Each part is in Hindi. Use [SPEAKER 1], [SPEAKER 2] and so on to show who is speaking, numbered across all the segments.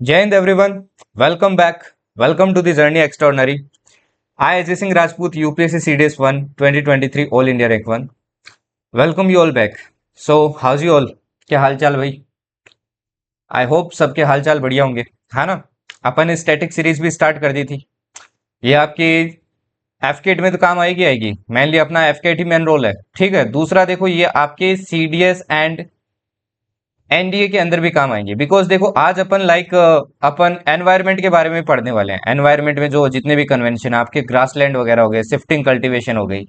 [SPEAKER 1] Jai Hind everyone, welcome back. Welcome to the Journey Extraordinary. I, Ajay Singh Rajput, UPSC CDS 1 2023 All India Rank 1. Welcome you all back. So, how's you all? क्या हाल चाल भाई? आई होप सबके हाल चाल बढ़िया होंगे, है ना? अपन ने स्टैटिक सीरीज भी स्टार्ट कर दी थी। ये आपकी एफकेट में तो काम आएगी आएगी, मेनली अपना एफकेट ही मेन रोल है। ठीक है, दूसरा देखो ये आपके सीडीएस एंड एनडीए के अंदर भी काम आएंगे। बिकॉज देखो आज अपन अपन एनवायरनमेंट के बारे में पढ़ने वाले हैं। एनवायरनमेंट में जो जितने भी कन्वेंशन आपके ग्रासलैंड वगैरह हो गए, शिफ्टिंग कल्टीवेशन हो गई,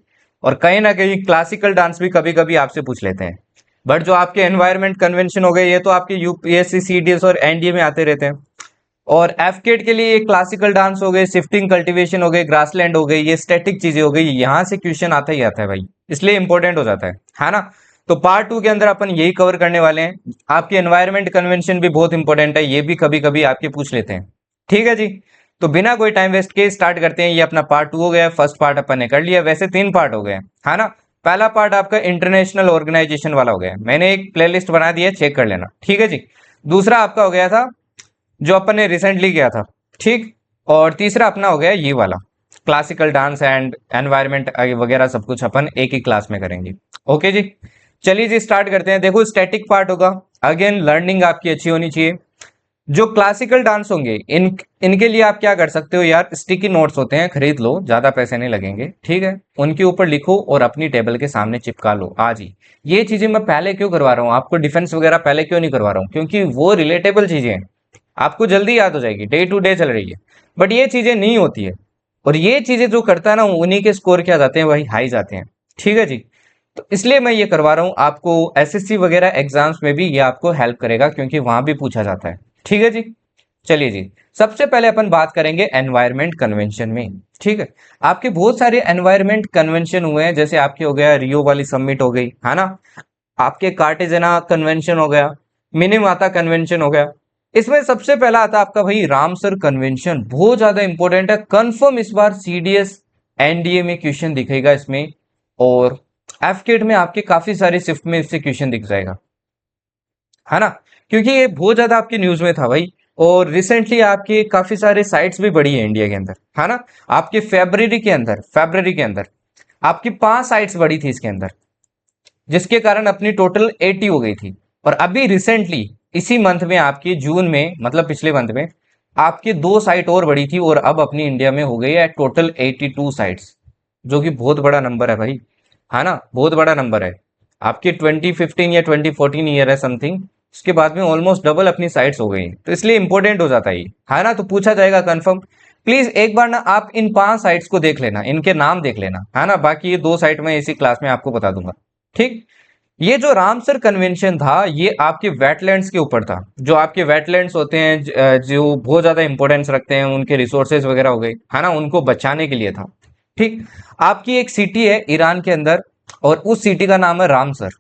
[SPEAKER 1] और कहीं ना कहीं क्लासिकल डांस भी कभी कभी आपसे पूछ लेते हैं। बट जो आपके एनवायरनमेंट कन्वेंशन हो गए ये तो आपके यूपीएससी सीडीएस और एनडीए में आते रहते हैं। और एफकेट के लिए ये क्लासिकल डांस हो गए, शिफ्टिंग कल्टीवेशन हो गए, ग्रासलैंड हो गई, ये स्टैटिक चीजें हो गई, यहाँ से क्वेश्चन आता ही आता है भाई, इसलिए इंपॉर्टेंट हो जाता है ना? तो पार्ट 2 के अंदर अपन यही कवर करने वाले हैं। आपकी एनवायरनमेंट कन्वेंशन भी बहुत इंपॉर्टेंट है, ये भी कभी कभी आपके पूछ लेते हैं। ठीक है जी, तो बिना कोई टाइम वेस्ट के स्टार्ट करते हैं। ये अपना पार्ट 2 हो गया, फर्स्ट पार्ट अपन ने कर लिया। वैसे 3 पार्ट हो गए, है ना? पहला पार्ट आपका इंटरनेशनल ऑर्गेनाइजेशन वाला हो गया, मैंने एक प्लेलिस्ट बना दी है, चेक कर लेना। ठीक है जी। दूसरा आपका हो गया था जो अपन ने रिसेंटली किया था, ठीक। और तीसरा अपना हो गया ये वाला, क्लासिकल डांस एंड एनवायरनमेंट वगैरह सब कुछ अपन एक ही क्लास में करेंगे। ओके जी, चलिए जी स्टार्ट करते हैं। देखो स्टैटिक पार्ट होगा, अगेन लर्निंग आपकी अच्छी होनी चाहिए। जो क्लासिकल डांस होंगे इनके लिए आप क्या कर सकते हो यार, स्टिकी नोट्स होते हैं, खरीद लो, ज्यादा पैसे नहीं लगेंगे। ठीक है, उनके ऊपर लिखो और अपनी टेबल के सामने चिपका लो आज ही। ये चीजें मैं पहले क्यों करवा रहा हूँ आपको, डिफेंस वगैरह पहले क्यों नहीं करवा रहा हूँ, क्योंकि वो रिलेटेबल चीजें हैं, आपको जल्दी याद हो जाएगी, डे टू डे चल रही है। बट ये चीजें नहीं होती है, और ये चीजें जो करता है ना उन्हीं के स्कोर क्या जाते हैं भाई, हाई जाते हैं। ठीक है जी, तो इसलिए मैं ये करवा रहा हूँ आपको। एसएससी वगैरह एग्जाम्स में भी ये आपको हेल्प करेगा, क्योंकि वहां भी पूछा जाता है। ठीक है जी, चलिए जी। सबसे पहले अपन बात करेंगे एनवायरमेंट कन्वेंशन में। ठीक है, आपके बहुत सारे एनवायरमेंट कन्वेंशन हुए हैं, जैसे आपके हो गया रियो वाली समिट हो गई, है ना? आपके कार्टेजना कन्वेंशन हो गया, मिनीमाता कन्वेंशन हो गया। इसमें सबसे पहला आता है आपका भाई रामसर कन्वेंशन, बहुत ज्यादा इंपॉर्टेंट है। कंफर्म इस बार सीडीएस एनडीए में क्वेश्चन दिखेगा इसमें, और एफकेट में आपके काफी सारे शिफ्ट में इससे क्वेश्चन दिख जाएगा, है ना? क्योंकि ये बहुत ज्यादा आपकी न्यूज में था भाई, और रिसेंटली आपके काफी सारे साइट्स भी बढ़ी है इंडिया के अंदर, है ना? आपके फेब्रवरी के अंदर आपकी 5 साइट्स बढ़ी थी इसके अंदर, जिसके कारण अपनी टोटल 80 हो गई थी। और अभी रिसेंटली इसी मंथ में आपकी जून में, मतलब पिछले मंथ में, आपकी 2 साइट और बढ़ी थी, और अब अपनी इंडिया में हो गई है टोटल 82 साइट्स, जो कि बहुत बड़ा नंबर है भाई, है ना? बहुत बड़ा नंबर है। आपकी 2015 या 2014 ईयर है समथिंग, उसके बाद में ऑलमोस्ट डबल अपनी साइट्स हो गई, तो इसलिए इंपॉर्टेंट हो जाता है ना? तो पूछा जाएगा कंफर्म। प्लीज एक बार ना आप इन 5 साइट्स को देख लेना, इनके नाम देख लेना, है ना? बाकी ये 2 साइट में इसी क्लास में आपको बता दूंगा। ठीक। ये जो रामसर कन्वेंशन था ये आपके वेटलैंड्स के ऊपर था। जो आपके वेटलैंड्स होते हैं जो बहुत ज्यादा इंपॉर्टेंस रखते हैं, उनके रिसोर्सेज वगैरह हो गए, है ना, उनको बचाने के लिए था। ठीक। आपकी एक सिटी है ईरान के अंदर, और उस सिटी का नाम है रामसर,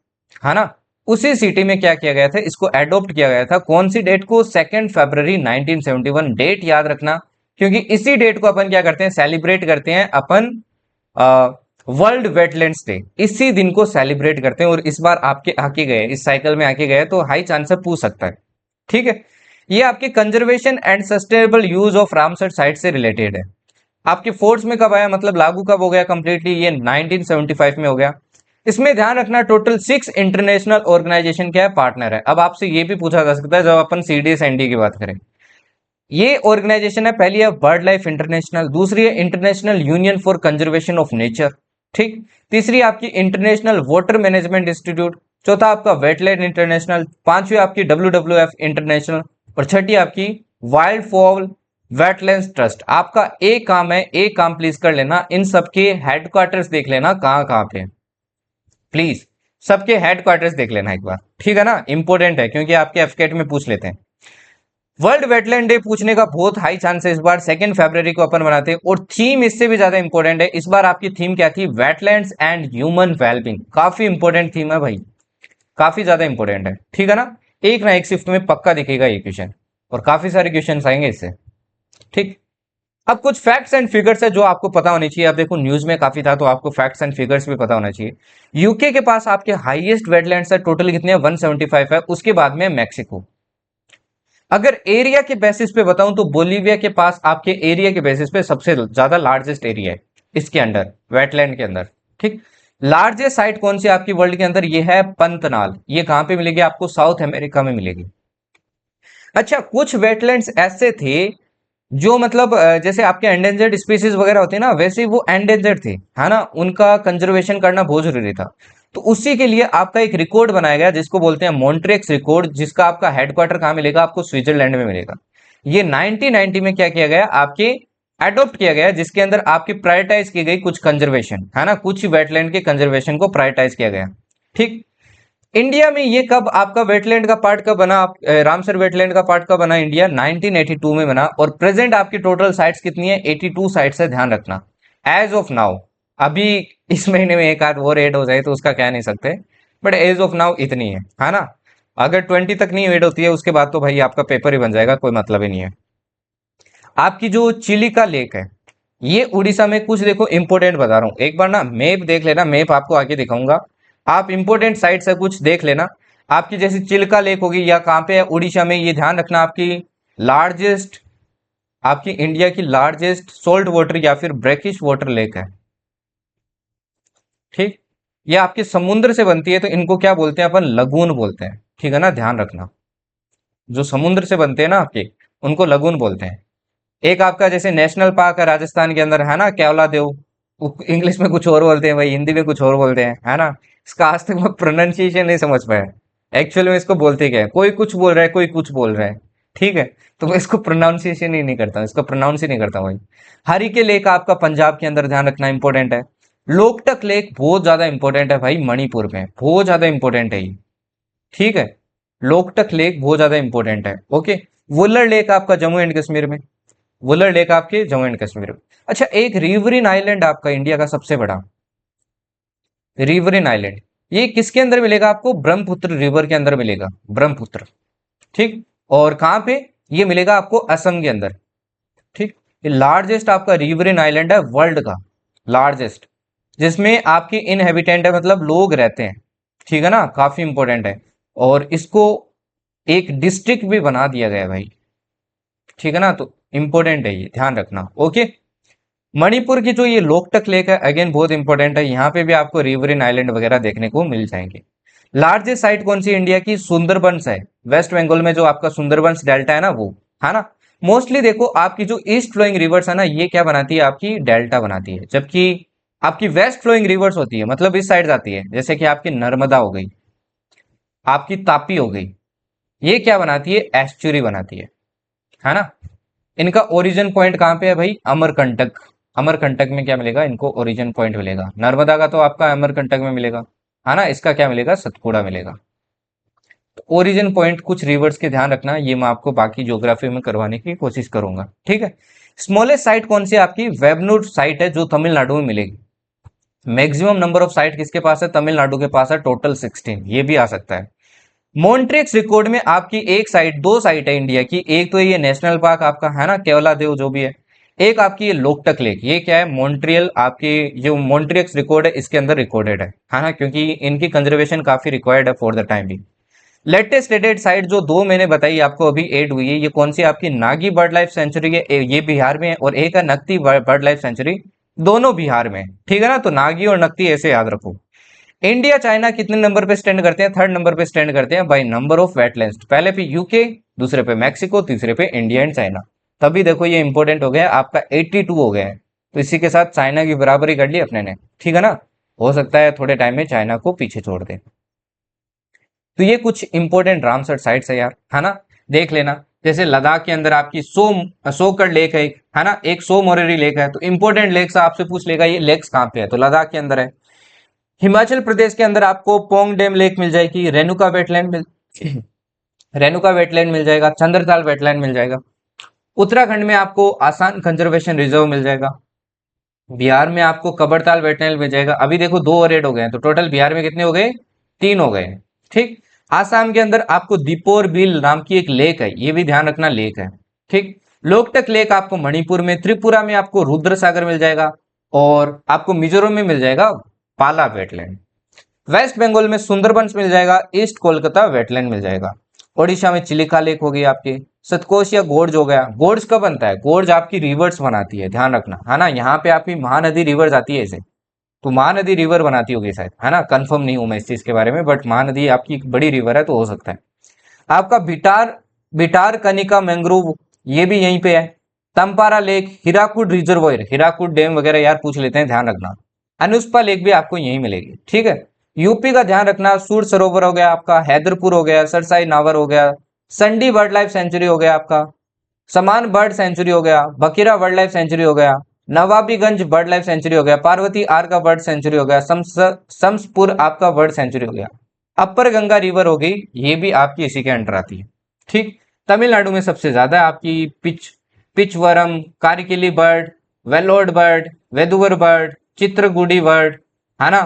[SPEAKER 1] है ना? उसी सिटी में क्या किया गया था, इसको एडॉप्ट किया गया था। कौन सी डेट को? 2 फरवरी 1971, डेट याद रखना, क्योंकि इसी डेट को अपन क्या करते हैं, सेलिब्रेट करते हैं अपन, वर्ल्ड वेटलैंड्स डे। इसी दिन को सेलिब्रेट करते हैं, और इस बार आपके आके गए, इस साइकिल में आके गए, तो हाई चांस है पूछ सकता है। ठीक है, ये आपके conservation and sustainable use of Ramsar site से रिलेटेड है। आपके फोर्स में कब आया, मतलब लागू कब हो गया कंप्लीटली? ये 1975 में हो गया। इसमें ध्यान रखना टोटल 6 इंटरनेशनल ऑर्गेनाइजेशन क्या है, पार्टनर है। अब आपसे ये भी पूछा जा सकता है जब अपन सीडीएस एनडी की बात करें। ये ऑर्गेनाइजेशन है, पहली है बर्ड लाइफ इंटरनेशनल, दूसरी है international union for conservation of nature, ठीक। तीसरी आपकी इंटरनेशनल वाटर मैनेजमेंट इंस्टीट्यूट, चौथा आपका वेटलैंड इंटरनेशनल, पांचवी आपकी WWF इंटरनेशनल, और छठी आपकी वाइल्ड फॉल वेटलैंड्स ट्रस्ट। आपका एक काम है, एक काम प्लीज कर लेना, इन सबके हेडक्वार्टर्स देख लेना कहाँ कहाँ पे, प्लीज सबके हेडक्वार्टर्स देख लेना एक बार, ठीक है ना? इंपॉर्टेंट है, क्योंकि आपके एफकेट में पूछ लेते हैं। वर्ल्ड वेटलैंड डे पूछने का बहुत हाई चांस है इस बार, 2 फरवरी को अपन बनाते हैं। और थीम इससे भी ज्यादा इंपॉर्टेंट है, इस बार आपकी थीम क्या थी? Wetlands and human wellbeing. काफी इंपॉर्टेंट थीम है भाई, काफी ज्यादा इंपॉर्टेंट है, ठीक है ना एक शिफ्ट में पक्का दिखेगा ये क्वेश्चन, और काफी सारे क्वेश्चन आएंगे इससे। ठीक। अब कुछ फैक्ट्स एंड फिगर्स है जो आपको पता होनी चाहिए। अब देखो न्यूज में काफी था, तो आपको फैक्ट्स एंड फिगर्स भी पता होना चाहिए। यूके के पास आपके हाईएस्ट वेटलैंड्स है, टोटल कितने हैं? 175 है। उसके बाद में मैक्सिको, अगर एरिया के बेसिस पे बताऊं तो बोलीविया के पास आपके एरिया के बेसिस पे सबसे ज्यादा लार्जेस्ट एरिया है इसके अंदर, वेटलैंड के अंदर। ठीक, लार्जेस्ट साइट कौन सी आपकी वर्ल्ड के अंदर? ये है पंतनाल। ये कहां पे मिलेगी आपको? साउथ अमेरिका में मिलेगी। अच्छा, कुछ वेटलैंड्स ऐसे थे जो मतलब जैसे आपके एंडेंजर्ड स्पीसीज वगैरह होते हैं ना, वैसे ही वो एंडेंजर्ड थे, है ना, उनका कंजर्वेशन करना बहुत जरूरी था। तो उसी के लिए आपका एक रिकॉर्ड बनाया गया जिसको बोलते हैं मॉन्ट्रियक्स रिकॉर्ड, जिसका आपका हेडक्वार्टर कहाँ मिलेगा आपको? स्विट्जरलैंड में मिलेगा। ये 1990 में क्या किया गया आपके? एडॉप्ट किया गया, जिसके अंदर आपकी प्रायोरिटाइज की गई कुछ कंजर्वेशन, है ना, कुछ वेटलैंड के कंजर्वेशन को प्रायोरिटाइज किया गया। ठीक, इंडिया में ये कब आपका वेटलैंड का पार्ट कब बना? रामसर वेटलैंड का पार्ट कब बना? इंडिया 1982 में बना। और प्रेजेंट आपकी टोटल साइट्स कितनी है? 82 साइट्स है, ध्यान रखना। एज ऑफ नाउ, अभी इस महीने में एक आध और ऐड हो जाए तो उसका कह नहीं सकते, बट एज ऑफ नाउ इतनी है ना। अगर 20 तक नहीं ऐड होती है उसके बाद तो भाई आपका पेपर ही बन जाएगा, कोई मतलब ही नहीं है। आपकी जो चिलिका लेक है ये उड़ीसा में, कुछ देखो इंपोर्टेंट बता रहा हूं, एक बार ना मैप देख लेना, मैप आपको आगे दिखाऊंगा। आप इंपोर्टेंट साइट से कुछ देख लेना। आपकी जैसे चिल्का लेक होगी या कहां पे है उड़ीसा में, ये ध्यान रखना आपकी लार्जेस्ट, आपकी इंडिया की लार्जेस्ट सोल्ट वाटर या फिर ब्रैकिश वाटर लेक है। ठीक, ये आपके समुद्र से बनती है तो इनको क्या बोलते हैं अपन? लगून बोलते हैं। ठीक है ना, ध्यान रखना, जो समुद्र से बनते हैं ना आपके, उनको लगून बोलते हैं। एक आपका जैसे नेशनल पार्क है राजस्थान के अंदर, है ना, केवला देव, इंग्लिश में कुछ और बोलते हैं भाई, हिंदी में कुछ और बोलते हैं, है ना। इसका आज तक मैं प्रोनाउंसिएशन नहीं समझ पाया, एक्चुअली में इसको बोलते क्या है, कोई कुछ बोल रहा है कोई कुछ बोल रहा है। ठीक है, तो मैं इसको प्रोनाउंसिएशन ही नहीं करता, इसको प्रोनाउंस ही नहीं करता भाई। हरिके लेक आपका पंजाब के अंदर, ध्यान रखना, इंपॉर्टेंट है। लोकटक लेक बहुत ज्यादा इंपॉर्टेंट है भाई, मणिपुर में बहुत ज्यादा इंपॉर्टेंट है ये। ठीक है, लोकटक लेक बहुत ज्यादा इंपॉर्टेंट है। ओके, वुलर लेक आपका जम्मू एंड कश्मीर में, वुलर लेक आपके जम्मू एंड कश्मीर में। अच्छा, एक रिवरिन आइलैंड आपका इंडिया का सबसे बड़ा, रिवरिन आइलैंड, ये किसके अंदर मिलेगा आपको? ब्रह्मपुत्र रिवर के अंदर मिलेगा, ब्रह्मपुत्र। ठीक, और कहां पे ये मिलेगा आपको? असम के अंदर। ठीक, ये लार्जेस्ट आपका रिवरिन आइलैंड है वर्ल्ड का, लार्जेस्ट, जिसमें आपके इनहेबिटेंट है, मतलब लोग रहते हैं। ठीक है ना, काफी इंपॉर्टेंट है। और इसको एक डिस्ट्रिक्ट भी बना दिया गया है भाई। ठीक है ना, तो इंपॉर्टेंट है ये, ध्यान रखना। ओके, मणिपुर की जो ये लोकटक लेक है, अगेन बहुत इंपॉर्टेंट है, यहाँ पे भी आपको रिवरिन आइलैंड वगैरह देखने को मिल जाएंगे। लार्जेस्ट साइट कौन सी इंडिया की? सुंदरबंस है, वेस्ट बंगाल में जो आपका सुंदरबंस डेल्टा है ना वो, है ना। मोस्टली देखो आपकी जो ईस्ट फ्लोइंग रिवर्स है ना, ये क्या बनाती है आपकी? डेल्टा बनाती है, जबकि आपकी वेस्ट फ्लोइंग रिवर्स होती है, मतलब इस साइड जाती है, जैसे कि आपकी नर्मदा हो गई, आपकी तापी हो गई, ये क्या बनाती है? एस्चुरी बनाती है ना। इनका ओरिजिन पॉइंट कहाँ पे है भाई? अमरकंटक। अमरकंटक में क्या मिलेगा इनको? ओरिजिन पॉइंट मिलेगा। नर्मदा का तो आपका अमरकंटक में मिलेगा, है ना, इसका क्या मिलेगा? सतपुड़ा मिलेगा। तो ओरिजिन पॉइंट कुछ रिवर्स के ध्यान रखना, ये मैं आपको बाकी ज्योग्राफी में करवाने की कोशिश करूंगा। ठीक है, स्मॉलेस्ट साइट कौन सी आपकी? वेबनूर साइट है, जो तमिलनाडु में मिलेगी। मैक्सिमम नंबर ऑफ साइट किसके पास है? तमिलनाडु के पास है, टोटल 16, ये भी आ सकता है। मॉन्ट्रिक्स रिकॉर्ड में आपकी एक साइट, दो साइट है इंडिया की, एक तो ये नेशनल पार्क आपका, है ना, केवला देव जो भी है, एक आपकी ये लोकटक लेक, ये क्या है? मॉन्ट्रियल, आपकी जो मॉन्ट्रिक्स रिकॉर्ड है इसके अंदर रिकॉर्डेड है ना, क्योंकि इनकी कंजर्वेशन काफी रिक्वायर्ड है फॉर द टाइम भी। लेटेस्ट एडेड साइट जो दो मैंने बताई आपको अभी एड हुई है, ये कौन सी? आपकी नागी बर्ड लाइफ सेंचुरी है, ये बिहार में है, और एक है नकती बर्ड लाइफ सेंचुरी, दोनों बिहार में। ठीक है ना, तो नागी और नकती ऐसे याद रखो। इंडिया चाइना कितने नंबर पे स्टैंड करते हैं? थर्ड नंबर पे स्टैंड करते हैं बाय नंबर ऑफ वेटलैंड्स। पहले पे यूके, दूसरे पे मैक्सिको, तीसरे पे इंडिया एंड चाइना। तभी देखो ये इंपॉर्टेंट हो गया, आपका 82 हो गया है, तो इसी के साथ चाइना की बराबरी कर ली अपने ने। ठीक है ना, हो सकता है थोड़े टाइम में चाइना को पीछे छोड़ दे। तो ये कुछ इंपॉर्टेंट रामसर साइट्स है यार, है ना, देख लेना। जैसे लद्दाख के अंदर आपकी सोकड़ लेक है, है ना, एक सो मोरेरी लेक है, तो इंपॉर्टेंट लेक्स आपसे पूछ लेगा ये लेक्स कहाँ पे है, तो लद्दाख के अंदर है। हिमाचल प्रदेश के अंदर आपको पोंग डैम लेक मिल जाएगी, रेणुका वेटलैंड मिल रेणुका वेटलैंड मिल जाएगा, चंद्रताल वेटलैंड मिल जाएगा। उत्तराखंड में आपको आसान कंजर्वेशन रिजर्व मिल जाएगा। बिहार में आपको कबरताल वेटलैंड मिल जाएगा। अभी देखो दो और ऐड हो गए हैं, तो टोटल बिहार में कितने हो गए? 3 हो गए। ठीक, आसाम के अंदर आपको दीपोर बिल नाम की एक लेक है, ये भी ध्यान रखना, लेक है। ठीक, लोकटक लेक आपको मणिपुर में, त्रिपुरा में आपको रुद्र सागर मिल जाएगा, और आपको मिजोरम में मिल जाएगा पाला वेटलैंड। वेस्ट बंगाल में सुंदरबंस मिल जाएगा, ईस्ट कोलकाता वेटलैंड मिल जाएगा। ओडिशा में चिलिका लेक होगी आपके, सतकोश या गोर्ज हो गया। गोर्ज कब बनता है? गोर्ज आपकी रिवर्स बनाती है, ध्यान रखना, है ना। यहाँ पे आपकी महानदी रिवर जाती है इसे, तो महानदी रिवर बनाती होगी शायद, है ना। कंफर्म नहीं हूं मैं इस चीज के बारे में, बट महानदी आपकी एक बड़ी रिवर है तो हो सकता है। आपका बिटार बिटार कनिका मैंग्रोव, ये भी यहीं पे है। Tampara lake, Hirakud reservoir, Hirakud dam वगैरह यार पूछ लेते हैं, ध्यान रखना। अनुस्पा लेक भी आपको यहीं मिलेगी, ठीक है। यूपी का ध्यान रखना, सूर सरोवर हो गया आपका, हैदरपुर हो गया, सरसाई नावर हो गया, संडी बर्ड लाइफ सेंचुरी हो गया आपका, समान बर्ड सेंचुरी हो गया, बकीरा बर्ड लाइफ सेंचुरी हो गया, नवाबीगंज बर्ड लाइफ सेंचुरी हो गया, पार्वती आर का बर्ड सेंचुरी हो गया, शम्सपुर आपका बर्ड सेंचुरी हो गया। अपर गंगा रिवर हो गई, ये भी आपकी इसी के अंडर आती है, ठीक। तमिलनाडु में सबसे ज्यादा आपकी Pichavaram, Karikili bird, Vellode bird, Vaduvur bird, Chitrangudi bird, है ना।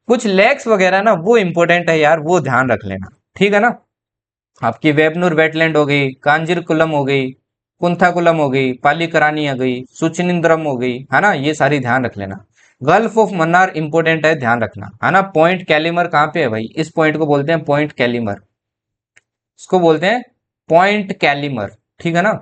[SPEAKER 1] कुछ लेक्स वगैरह ना वो इंपॉर्टेंट है यार, वो ध्यान रख लेना, ठीक है ना। आपकी वेबनूर वेटलैंड हो गई, कांजीरकुलम हो गई, कुंथाकुलम हो गई, पालीकरानी आ गई, सुचनिंद्रम हो गई, है ना। ये सारी ध्यान रख लेना। गल्फ ऑफ मन्नार इंपोर्टेंट है, ध्यान रखना, है ना। पॉइंट कैलिमर कहाँ पे है भाई? इस पॉइंट को बोलते हैं पॉइंट कैलिमर, इसको बोलते हैं पॉइंट कैलिमर, ठीक है ना।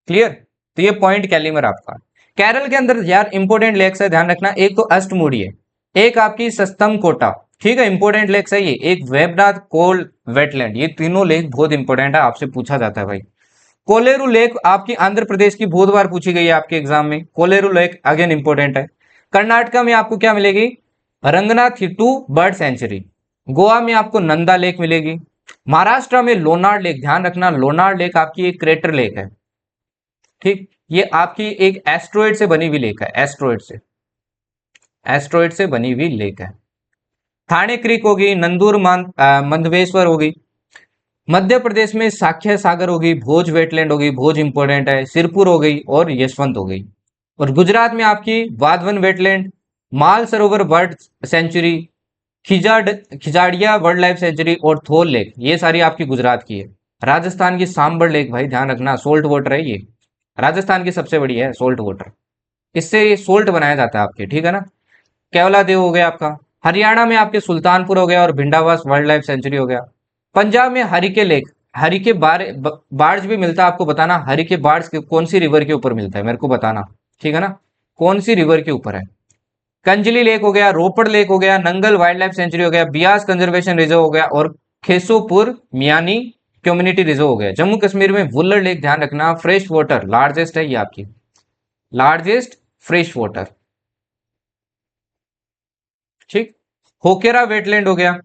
[SPEAKER 1] क्लियर? तो ये पॉइंट कैलिमर आपका। केरल के अंदर यार इंपोर्टेंट लेक्स है, ध्यान रखना। एक तो अष्टमुडी है, एक आपकी सस्तम कोटा, ठीक है, इंपोर्टेंट लेक्स है ये। एक वेबनाथ कोल वेटलैंड, ये तीनों लेक बहुत इंपोर्टेंट है, आपसे पूछा जाता है भाई। कोलेरू लेक आपकी आंध्र प्रदेश की बहुत बार पूछी गई है आपके एग्जाम में। कोलेरू लेक अगेन इंपोर्टेंट है। कर्नाटका में आपको क्या मिलेगी? रंगनाथिट्टू बर्ड सेंचुरी। गोवा में आपको नंदा लेक मिलेगी। महाराष्ट्र में लोनार लेक, ध्यान रखना, लोनार लेक आपकी एक क्रेटर लेक है, ठीक। ये आपकी एक एस्ट्रॉइड से बनी हुई लेक है, एस्ट्रॉइड से बनी हुई लेक है। थाने क्रीक होगी, नंदूर मंदवेश्वर होगी। मध्य प्रदेश में साख्य सागर होगी, भोज वेटलैंड होगी, भोज इंपोर्टेंट है, सिरपुर हो गई और यशवंत हो गई। और गुजरात में आपकी Vadhavan wetland, Nal Sarovar bird sanctuary, Khijadiya world life sanctuary और थोल लेक, ये सारी आपकी गुजरात की है। राजस्थान की सांबर लेक भाई ध्यान रखना, सोल्ट वाटर है ये, राजस्थान की सबसे बड़ी है सोल्ट वाटर, इससे सोल्ट बनाया जाता है आपके, ठीक है ना। केवला देव हो गया आपका। हरियाणा में आपके सुल्तानपुर हो गया और भिंडावास वर्ल्ड लाइफ सेंचुरी हो गया। पंजाब में हरिके लेक, हरिके बार्ज भी मिलता है, आपको बताना हरिके बार्ज कौन सी रिवर के ऊपर मिलता है, मेरे को बताना, ठीक है ना, कौन सी रिवर के ऊपर है। कंजली लेक हो गया, रोपड़ लेक हो गया, नंगल वाइल्ड लाइफ सेंचुरी हो गया, बियास कंजर्वेशन रिजर्व हो गया और खेसोपुर मियानी कम्युनिटी रिजर्व हो गया। जम्मू कश्मीर में वुल्लर लेक, ध्यान रखना, फ्रेश वाटर लार्जेस्ट है ये आपकी, लार्जेस्ट फ्रेश वाटर, ठीक। होकेरा वेटलैंड हो गया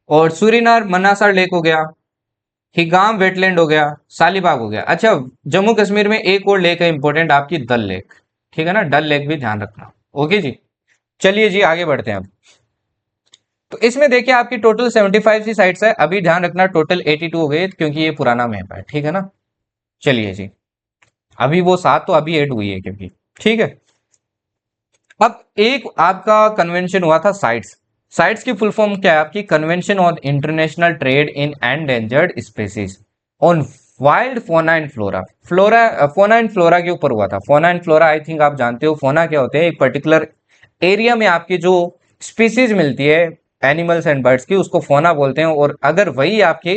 [SPEAKER 1] और सूरीनार मनासर लेक हो गया, हिगाम वेटलैंड हो गया, सालीबाग हो गया। अच्छा, जम्मू कश्मीर में एक और लेक है इंपॉर्टेंट आपकी, डल लेक, ठीक है ना, डल लेक भी ध्यान रखना। ओके जी, चलिए जी आगे बढ़ते हैं अब। तो इसमें देखिए आपकी टोटल 75 सी साइट्स है, अभी ध्यान रखना टोटल 82 हो गए क्योंकि ये पुराना मैप है, ठीक है ना। चलिए जी, अभी वो 7 तो अभी ऐड हुई है क्योंकि, ठीक है। अब एक आपका कन्वेंशन हुआ था साइट्स, साइट्स की फुल फॉर्म क्या है आपकी? Convention on international trade in endangered species on wild फोना एंड फ्लोरा। फोना एंड फ्लोरा के ऊपर हुआ था। फोना एंड फ्लोरा आई थिंक आप जानते हो, फोना क्या होते हैं? एक पर्टिकुलर एरिया में आपकी जो स्पीसीज मिलती है एनिमल्स एंड बर्ड्स की, उसको फोना बोलते हैं, और अगर वही आपके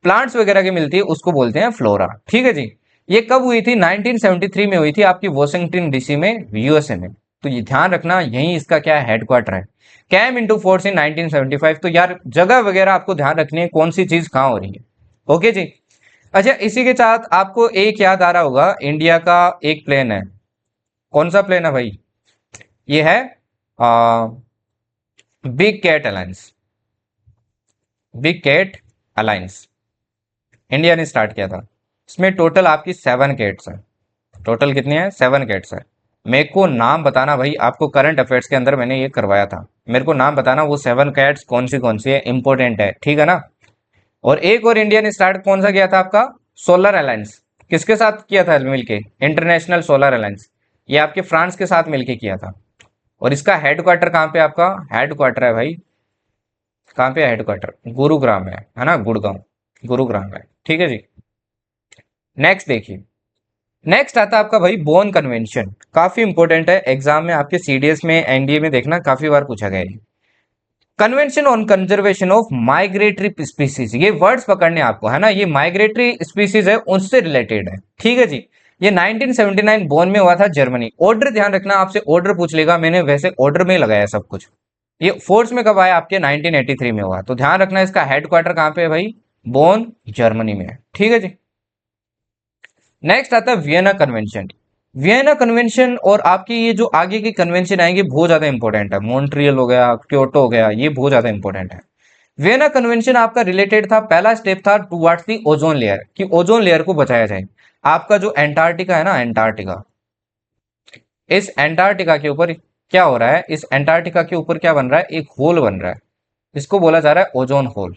[SPEAKER 1] प्लांट्स वगैरह की मिलती है उसको बोलते हैं फ्लोरा, ठीक है जी। ये कब हुई थी? 1973 में हुई थी आपकी वॉशिंगटन डीसी में, यूएसए में। तो ये ध्यान रखना, यही इसका क्या है, हेडक्वार्टर है। Came into force in 1975। तो यार जगह वगैरह आपको ध्यान रखनी है, कौन सी चीज कहाँ हो रही है, ओके जी। अच्छा, इसी के साथ आपको एक याद आ रहा होगा, इंडिया का एक प्लेन है, कौन सा प्लेन है भाई? ये है big cat alliance, big cat alliance India ने स्टार्ट किया था। इसमें टोटल आपकी 7 कैट्स हैं। टोटल कितनी है? 7 कैट्स है। मेरे को नाम बताना भाई, आपको करंट अफेयर्स के अंदर मैंने ये करवाया था, मेरे को नाम बताना वो 7 कैट्स कौन सी है, इंपॉर्टेंट है, ठीक है ना। और एक और इंडिया ने स्टार्ट कौन सा किया था आपका? Solar alliance. किसके साथ किया था मिलके? International solar alliance. ये आपके फ्रांस के साथ मिलके किया था। और इसका हेडक्वार्टर कहाँ पे? आपका हेडक्वार्टर है भाई, कहाँ पे है हेडक्वार्टर? गुरुग्राम है ना, गुड़गांव, गुरुग्राम है, ठीक है जी। नेक्स्ट देखिए, नेक्स्ट आता है आपका भाई बोन कन्वेंशन, काफी इंपॉर्टेंट है, एग्जाम में आपके सीडीएस में एनडीए में देखना काफी बार पूछा गया है। Convention on conservation of migratory species, ये वर्ड्स पकड़ने आपको है ना, ये माइग्रेटरी स्पीसीज है उनसे रिलेटेड है, ठीक है जी। ये 1979 बोन में हुआ था जर्मनी। ऑर्डर ध्यान रखना, आपसे ऑर्डर पूछ लेगा, मैंने वैसे ऑर्डर में लगाया सब कुछ। ये फोर्स में कब आया आपके, 1983 में हुआ। तो ध्यान रखना इसका हेडक्वार्टर कहाँ पे है भाई, बोन जर्मनी में है, ठीक है जी। नेक्स्ट आता है वियना कन्वेंशन। वियना कन्वेंशन और आपकी ये जो आगे की कन्वेंशन आएंगे बहुत ज्यादा इंपॉर्टेंट है। मॉन्ट्रियल हो गया, क्योटो हो गया, ये बहुत ज्यादा इंपॉर्टेंट है। वियना कन्वेंशन आपका रिलेटेड था, पहला स्टेप था टुवर्ड्स दी ओजोन लेयर, कि ओजोन लेयर को बचाया जाए। आपका जो एंटार्क्टिका है ना, एंटार्क्टिका, इस एंटार्क्टिका के ऊपर क्या हो रहा है, इस एंटार्क्टिका के ऊपर क्या बन रहा है, एक होल बन रहा है, इसको बोला जा रहा है ओजोन होल,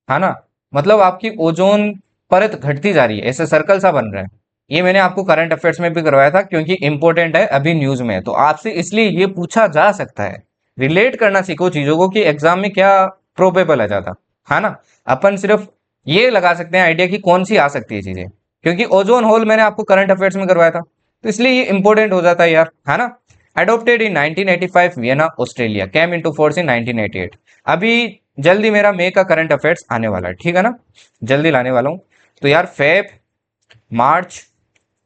[SPEAKER 1] है ना। मतलब आपकी ओजोन परत घटती जा रही है, ऐसे सर्कल सा बन रहा है। ये मैंने आपको करंट अफेयर्स में भी करवाया था, क्योंकि इंपॉर्टेंट है, अभी न्यूज में है, तो आपसे इसलिए ये पूछा जा सकता है। रिलेट करना सीखो चीजों को, कि एग्जाम में क्या प्रोबेबल आ जाता, है ना। अपन सिर्फ ये लगा सकते हैं आइडिया की कौन सी आ सकती है चीजें, क्योंकि ओजोन होल मैंने आपको करंट अफेयर्स में करवाया था, तो इसलिए ये इंपॉर्टेंट हो जाता है यार, है ना। अडोप्टेड इन 1985 वियना ऑस्ट्रेलिया, केम इनटू फोर्स इन 1988। अभी जल्दी मेरा मई का करंट अफेयर्स आने वाला है, ठीक है ना, जल्दी लाने वाला हूँ। तो यार फेब, मार्च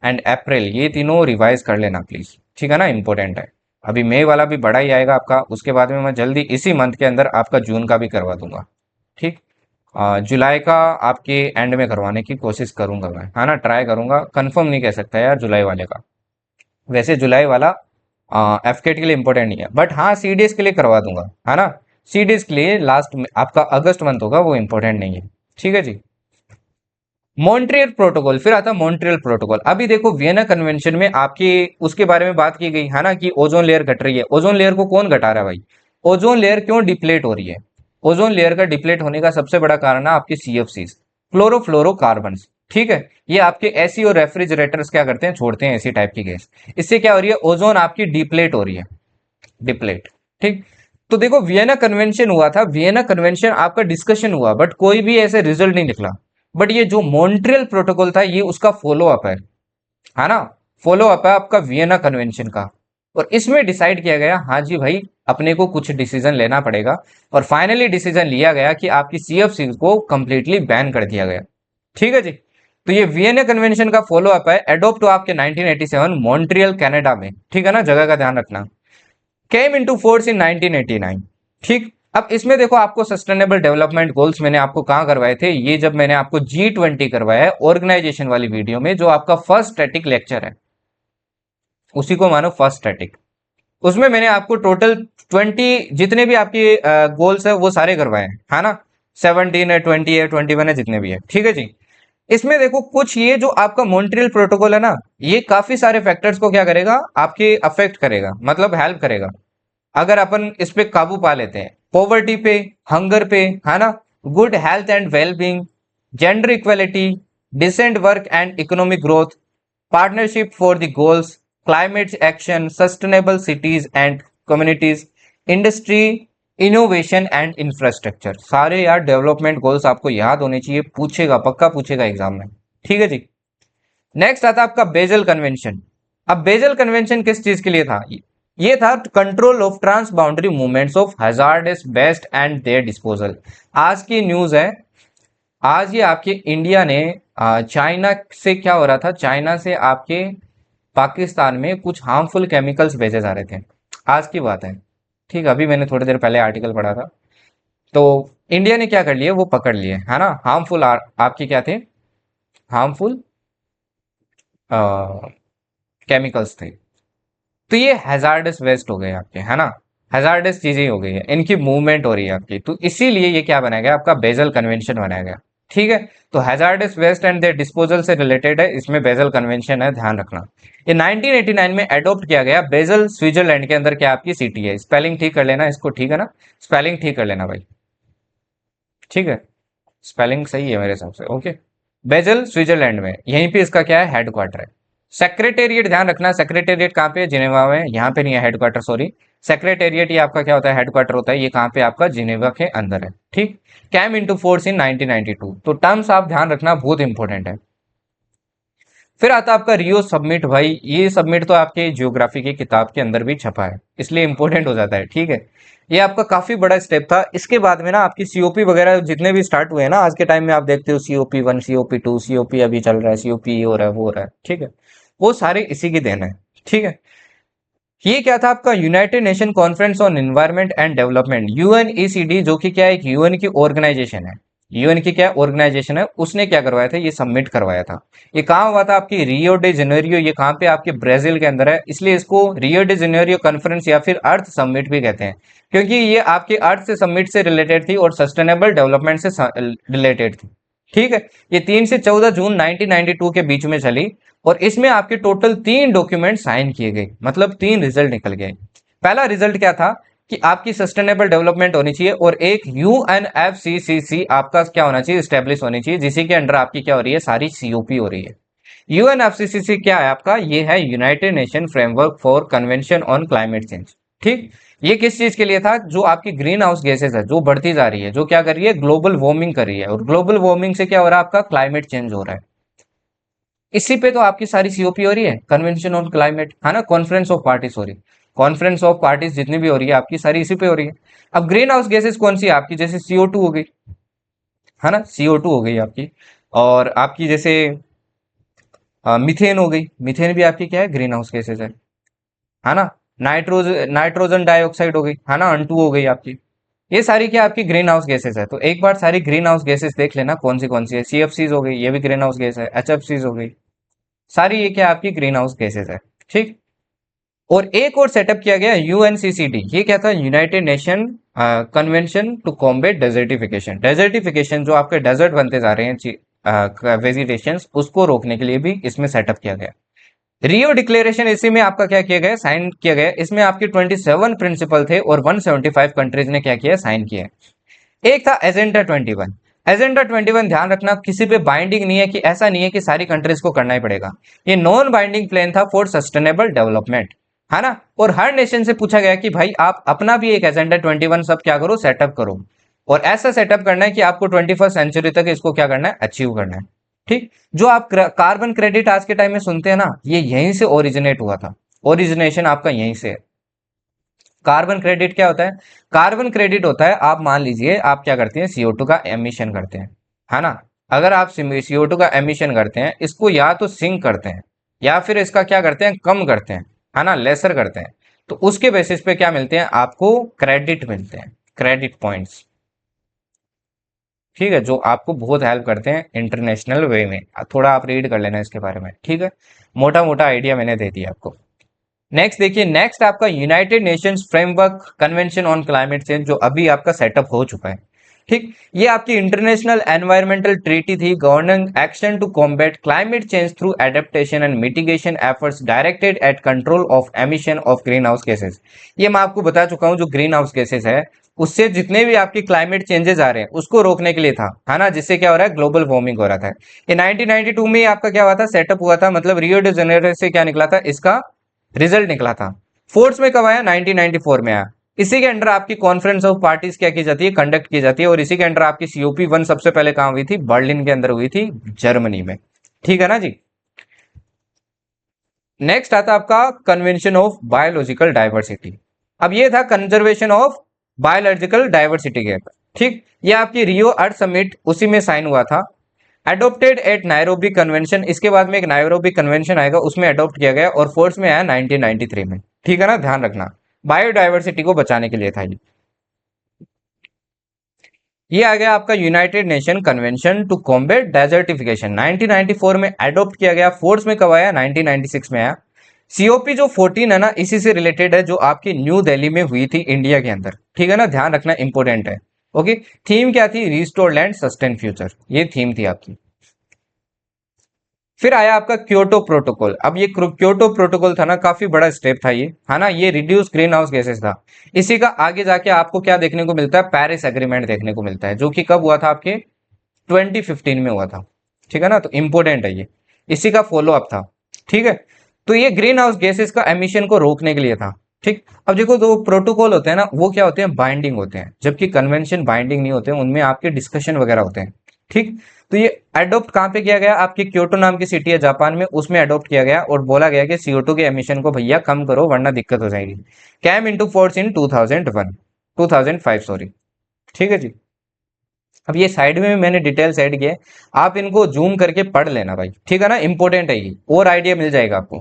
[SPEAKER 1] एंड अप्रैल, ये तीनों रिवाइज कर लेना प्लीज, ठीक है ना, इंपॉर्टेंट है। अभी मई वाला भी बड़ा ही आएगा आपका, उसके बाद में मैं जल्दी इसी मंथ के अंदर आपका जून का भी करवा दूंगा, ठीक। जुलाई का आपके एंड में करवाने की कोशिश करूंगा मैं, है ना, ट्राई करूंगा, कंफर्म नहीं कह सकता यार जुलाई वाले का। वैसे जुलाई वाला एफकेट के लिए इंपॉर्टेंट नहीं है, बट हाँ सीडीएस के लिए करवा दूंगा, है ना। सीडीएस के लिए लास्ट में आपका अगस्त मंथ होगा, वो इंपॉर्टेंट नहीं है, ठीक है जी। मॉन्ट्रियल प्रोटोकॉल, फिर आता है मॉन्ट्रियल प्रोटोकॉल। अभी देखो वियना कन्वेंशन में आपकी उसके बारे में बात की गई है ना, कि ओजोन लेयर घट रही है। ओजोन लेयर को कौन घटा रहा है भाई, ओजोन लेयर क्यों डिप्लेट हो रही है। ओजोन लेयर का डिप्लेट होने का सबसे बड़ा कारण है आपकी सीएफसीज, क्लोरोफ्लोरोकार्बन, ठीक है। ये आपके एसी और रेफ्रिजरेटर्स क्या करते हैं, छोड़ते हैं ऐसी टाइप की गैस, इससे क्या हो रही है, ओजोन आपकी डिप्लेट हो रही है, डिप्लेट, ठीक। तो देखो वियना कन्वेंशन हुआ था, वियना कन्वेंशन आपका डिस्कशन हुआ, बट कोई भी ऐसे रिजल्ट नहीं निकला। बट ये जो मॉन्ट्रियल प्रोटोकॉल था, ये उसका फॉलो अप है ना, फॉलो अप है आपका वियना कन्वेंशन का। और इसमें डिसाइड किया गया, हाँ जी भाई, अपने को कुछ डिसीजन लेना पड़ेगा, और फाइनली डिसीजन लिया गया कि आपकी सीएफसी को कंप्लीटली बैन कर दिया गया, ठीक है जी। तो ये वियना कन्वेंशन का फॉलो अप है, एडोप्ट हुआ आपके 1987 मॉन्ट्रियल कनाडा में, ठीक है ना, जगह का ध्यान रखना। केम इनटू फोर्स इन 1989, ठीक। अब इसमें देखो आपको सस्टेनेबल डेवलपमेंट गोल्स मैंने आपको कहां करवाए थे, ये जब मैंने आपको G20 करवाया है ऑर्गेनाइजेशन वाली वीडियो में, जो आपका फर्स्ट स्टैटिक लेक्चर है, उसी को मानो फर्स्ट स्टैटिक। उसमें मैंने आपको टोटल 20 जितने भी आपके गोल्स है वो सारे करवाए हैं, है ना। 17 है, 20 है, 21 है, जितने भी है, ठीक है जी। इसमें देखो कुछ ये जो आपका मॉन्ट्रियल प्रोटोकॉल है ना, ये काफी सारे फैक्टर्स को क्या करेगा, आपके अफेक्ट करेगा, मतलब हेल्प करेगा, अगर अपन इस पे काबू पा लेते हैं। पॉवर्टी पे, हंगर पे, है ना, good health and wellbeing, gender equality, decent work and economic growth, partnership for the goals, climate action, sustainable cities and communities, industry, innovation and infrastructure, सारे यार डेवलपमेंट गोल्स आपको याद होने चाहिए, पूछेगा, पक्का पूछेगा एग्जाम में, ठीक है जी। नेक्स्ट आता है आपका बेजल कन्वेंशन। अब बेजल कन्वेंशन किस चीज के लिए था, ये था control of transboundary movements of hazardous waste and their disposal. आज की न्यूज है, आज ये आपके इंडिया ने चाइना से क्या हो रहा था, चाइना से आपके पाकिस्तान में कुछ हार्मफुल केमिकल्स भेजे जा रहे थे, आज की बात है, ठीक। अभी मैंने थोड़ी देर पहले आर्टिकल पढ़ा था। तो इंडिया ने क्या कर लिया, वो पकड़ लिए, है ना, हार्मफुल आपके क्या थे, हार्मफुल केमिकल्स थे। तो ये हैजार्डस वेस्ट हो गए आपके, है ना, हैजार्डस चीजें हो गई है, इनकी मूवमेंट हो रही है आपकी, तो इसीलिए ये क्या बनाया गया, आपका बेजल कन्वेंशन बनाया गया, ठीक है। तो hazardous waste and their disposal से रिलेटेड है, इसमें बेजल कन्वेंशन है, ध्यान रखना। ये 1989 में एडॉप्ट किया गया, बेजल स्विट्जरलैंड के अंदर क्या आपकी सिटी है, स्पेलिंग ठीक कर लेना इसको, ठीक है ना, स्पेलिंग ठीक कर लेना भाई, ठीक है, स्पेलिंग सही है मेरे हिसाब से, ओके। बेजल स्विट्जरलैंड में, यहीं पे इसका क्या है, हेडक्वार्टर है। सेक्रेटेरिएट ध्यान रखना, सेक्रेटेरिएट कहाँ पे है, जिनेवा में, यहाँ पे नहीं है हेडक्वार्टर, सॉरी। सेक्रेटेरिएट ये आपका क्या होता है, हेडक्वार्टर होता है, ये कहाँ पे आपका जिनेवा के अंदर है, ठीक। कैम इनटू फोर्स इन 1992, तो टर्म्स आप ध्यान रखना, बहुत इंपॉर्टेंट है। फिर आता है आपका रियो सबमिट। भाई ये सबमिट तो आपके जियोग्राफी की किताब के अंदर भी छपा है, इसलिए इंपॉर्टेंट हो जाता है, ठीक है। ये आपका काफी बड़ा स्टेप था। इसके बाद में ना आपकी सीओपी वगैरह जितने भी स्टार्ट हुए हैं ना आज के टाइम में, आप देखते हो सीओपी 1, सीओपी 2, सीओपी अभी चल रहा है, सीओपी हो रहा है, वो हो रहा है, ठीक है। वो सारे इसी की देन है, ठीक है। ये क्या था आपका united nation conference on environment and development, UNECD, जो कि क्या है, एक यूएन की ऑर्गेनाइजेशन है। यूएन की क्या ऑर्गेनाइजेशन है, उसने क्या करवाया था, ये सबमिट करवाया था। ये कहाँ हुआ था, आपकी रियो डे जेनेरियो, ये कहाँ पे, आपके ब्राजील के अंदर है, इसलिए इसको रियो डे जेनेरियो कॉन्फ्रेंस या फिर अर्थ समिट भी कहते हैं, क्योंकि ये आपके अर्थ से समिट से रिलेटेड थी और सस्टेनेबल डेवलपमेंट से रिलेटेड थी, ठीक है। ये 3 से 14 जून 1992 के बीच में चली, और इसमें आपके टोटल 3 डॉक्यूमेंट साइन किए गए, मतलब 3 रिजल्ट निकल गए। पहला रिजल्ट क्या था कि आपकी सस्टेनेबल डेवलपमेंट होनी चाहिए, और एक यूएनएफसीसीसी आपका क्या होना चाहिए, स्टेब्लिश होनी चाहिए, जिसी के अंडर आपकी क्या हो रही है, सारी सीओपी हो रही है। यूएनएफसीसीसी क्या है आपका, ये है United nation framework for convention on climate change, ठीक। ये किस चीज के लिए था, जो आपकी ग्रीन हाउस गैसेस है जो बढ़ती जा रही है, जो क्या कर रही है, ग्लोबल वार्मिंग कर रही है, और ग्लोबल वार्मिंग से क्या हो रहा है, आपका क्लाइमेट चेंज हो रहा है। इसी पे तो आपकी सारी सीओपी हो रही है, कन्वेंशन ऑन क्लाइमेट, है ना, कॉन्फ्रेंस ऑफ पार्टीज हो रही है। कॉन्फ्रेंस ऑफ पार्टीज जितनी भी हो रही है आपकी सारी इसी पे हो रही है। अब ग्रीन हाउस गैसेस कौन सी है आपकी, जैसे CO2 हो गई, है ना, CO2 हो गई आपकी, और आपकी जैसे मीथेन हो गई, मीथेन भी आपकी क्या है, ग्रीन हाउस गैसेस है ना। नाइट्रोजन डाइऑक्साइड हो गई, है ना, N2 हो गई आपकी। ये सारी क्या आपकी ग्रीन हाउस गैसेस है। तो एक बार सारी ग्रीन हाउस गैसेस देख लेना कौन सी है। CFCs हो गई, ये भी ग्रीन हाउस गैस है। HFCs हो गई, सारी ये क्या आपकी ग्रीन हाउस गैसेस है, ठीक। और एक और सेटअप किया गया यूएनसीसीडी, ये क्या था, United nation convention to combat desertification. Desertification जो आपके डेजर्ट बनते जा रहे हैं वेजिटेशन, उसको रोकने के लिए भी इसमें सेटअप किया गया। रियो डिक्लेरेशन, इसी में आपका क्या किया गया, साइन किया गया। इसमें आपके 27 प्रिंसिपल थे और 175 कंट्रीज ने क्या किया, साइन किया। एक था एजेंडा 21। एजेंडा 21 ध्यान रखना किसी पे बाइंडिंग नहीं है, कि ऐसा नहीं है कि सारी कंट्रीज को करना ही पड़ेगा। ये नॉन बाइंडिंग प्लान था फॉर सस्टेनेबल डेवलपमेंट, है ना। और हर नेशन से पूछा गया कि भाई आप अपना भी एक एजेंडा 21 सब क्या करो, सेटअप करो, और ऐसा सेटअप करना है कि आपको 21st सेंचुरी तक इसको क्या करना है, अचीव करना है, ठीक। जो आप कार्बन क्रेडिट आज के टाइम में सुनते हैं ना, ये यहीं से ओरिजिनेट हुआ था। ओरिजिनेशन आपका यहीं से है। कार्बन क्रेडिट क्या होता है, कार्बन क्रेडिट होता है, आप मान लीजिए आप क्या करते हैं, CO2 का एमिशन करते हैं, है ना। अगर आप CO2 का एमिशन करते हैं, इसको या तो सिंक करते हैं, या फिर इसका क्या करते हैं, कम करते हैं, है ना, लेसर करते हैं, तो उसके बेसिस पे क्या मिलते हैं आपको, क्रेडिट मिलते हैं, क्रेडिट पॉइंट्स, ठीक है, जो आपको बहुत हेल्प करते हैं इंटरनेशनल वे में। थोड़ा आप रीड कर लेना इसके बारे में, ठीक है। मोटा मोटा आइडिया मैंने दे दिया आपको। नेक्स्ट देखिए, नेक्स्ट आपका United Nations framework convention on climate change, जो अभी आपका सेटअप हो चुका है, ठीक। ये आपकी इंटरनेशनल एनवायरमेंटल ट्रीटी थी, governing action to combat climate change through adaptation and mitigation efforts directed at control of emission of green house gases. ये मैं आपको बता चुका हूं, जो ग्रीन हाउस गैसेस है उससे जितने भी आपकी क्लाइमेट चेंजेस आ रहे हैं उसको रोकने के लिए था, है ना, जिससे क्या हो रहा है, ग्लोबल वार्मिंग हो रहा था। ये 1992 में आपका क्या हुआ था, सेटअप हुआ था, मतलब रियो डे जेनेरियो से क्या निकला था, इसका रिजल्ट निकला था। फोर्स में कब आया, 1994 में आया। इसी के अंडर आपकी कॉन्फ्रेंस ऑफ पार्टीज क्या की जाती है, कंडक्ट की जाती है, और इसी के अंडर आपकी COP 1 सबसे पहले कहां हुई थी, बर्लिन के अंदर हुई थी, जर्मनी में, ठीक है ना जी। नेक्स्ट आता आपका कन्वेंशन ऑफ बायोलॉजिकल डाइवर्सिटी। अब ये था कंजर्वेशन ऑफ बायोलॉजिकल डाइवर्सिटी के, ठीक। ये आपकी रियो अर्थ समिट उसी में साइन हुआ था। अडोप्टेड एट नायरोबी कन्वेंशन, इसके बाद में एक नायरोबी कन्वेंशन आएगा, उसमें अडोप्ट किया गया, और फोर्स में आया 1993 में, ठीक है ना, ध्यान रखना। बायोडाइवर्सिटी को बचाने के लिए था ये आ गया आपका united nation convention to combat desertification, 1994 में अडोप्ट किया गया। फोर्स में कब आया, 1996 में आया। COP जो 14 है ना, इसी से रिलेटेड है, जो आपकी न्यू दिल्ली में हुई थी इंडिया के अंदर, ठीक है ना, ध्यान रखना इंपॉर्टेंट है। ओके, थीम क्या थी, रिस्टोर लैंड सस्टेन फ्यूचर, ये थीम थी आपकी। फिर आया आपका क्योटो प्रोटोकॉल। अब ये क्योटो प्रोटोकॉल था ना, काफी बड़ा स्टेप था ये, है ना। ये रिड्यूस ग्रीन हाउस गैसेस था। इसी का आगे जाके आपको क्या देखने को मिलता है, पेरिस एग्रीमेंट देखने को मिलता है, जो कि कब हुआ था, आपके 2015 में हुआ था, ठीक है ना। तो इंपॉर्टेंट है ये, इसी का फॉलो अप था, ठीक है। तो ये ग्रीन हाउस गैसेस का एमिशन को रोकने के लिए था, ठीक। अब देखो, जो प्रोटोकॉल होते हैं ना, वो क्या होते हैं, बाइंडिंग होते हैं, जबकि कन्वेंशन बाइंडिंग नहीं होते हैं, उनमें आपके डिस्कशन वगैरह होते हैं, ठीक। तो ये अडोप्ट कहाँ पे किया गया, आपकी क्योटो नाम की सिटी है जापान में, उसमें अडोप्ट किया गया और बोला गया कि CO2 के एमिशन को भैया कम करो वरना दिक्कत हो जाएगी। Came into force in 2001 2005 sorry. ठीक है जी। अब ये साइड में भी मैंने डिटेल्स ऐड किए, आप इनको जूम करके पढ़ लेना भाई, ठीक है ना, इंपॉर्टेंट है ये, और आइडिया मिल जाएगा आपको।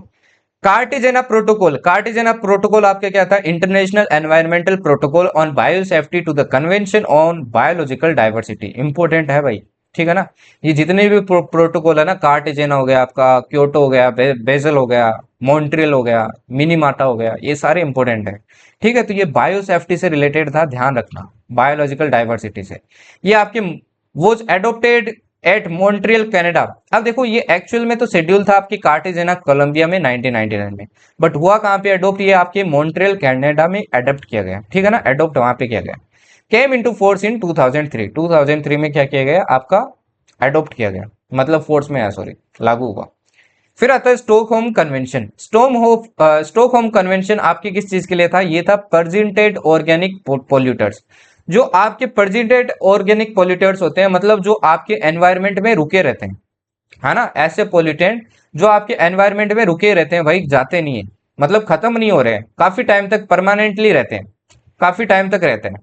[SPEAKER 1] कार्टेजेना प्रोटोकॉल, कार्टेजेना प्रोटोकॉल आपका क्या था, international environmental protocol on biosafety to the convention on biological diversity, important है भाई, ठीक है ना। ये जितने भी प्रोटोकॉल है ना, कार्टेजेना हो गया आपका, क्योटो हो गया, बेजल हो गया, मॉन्ट्रियल हो गया, मिनीमाटा हो गया, ये सारे इंपॉर्टेंट है। ठीक है, तो ये बायोसेफ्टी से रिलेटेड था, ध्यान रखना, बायोलॉजिकल डाइवर्सिटी से। ये आपके was adopted at Montreal Canada. अब देखो ये एक्चुअल में तो शेड्यूल था आपकी कार्टेजेना कोलंबिया में 1999 में, बट हुआ कहाँ पे अडोप्ट, ये आपके मॉन्ट्रियल कनाडा में अडोप्ट किया गया, ठीक है ना, अडोप्ट वहां पे किया गया। केम इनटू फोर्स इन 2003 में क्या किया गया आपका, अडोप्ट किया गया, मतलब फोर्स में है, सॉरी, लागू हुआ। फिर आता है स्टॉकहोम कन्वेंशन। स्टॉकहोम कन्वेंशन आपकी किस चीज के लिए था, ये था पर्जिटेड ऑर्गेनिक पोल्यूटर्स। जो आपके पर्जिटेड ऑर्गेनिक पोल्यूटर्स होते हैं, मतलब जो आपके एनवायरमेंट में रुके रहते हैं, है ना, ऐसे पोल्यूटेंट जो आपके एनवायरमेंट में रुके रहते हैं भाई, जाते नहीं है, मतलब खत्म नहीं हो रहे हैं, काफी टाइम तक परमानेंटली रहते हैं, काफी टाइम तक रहते हैं,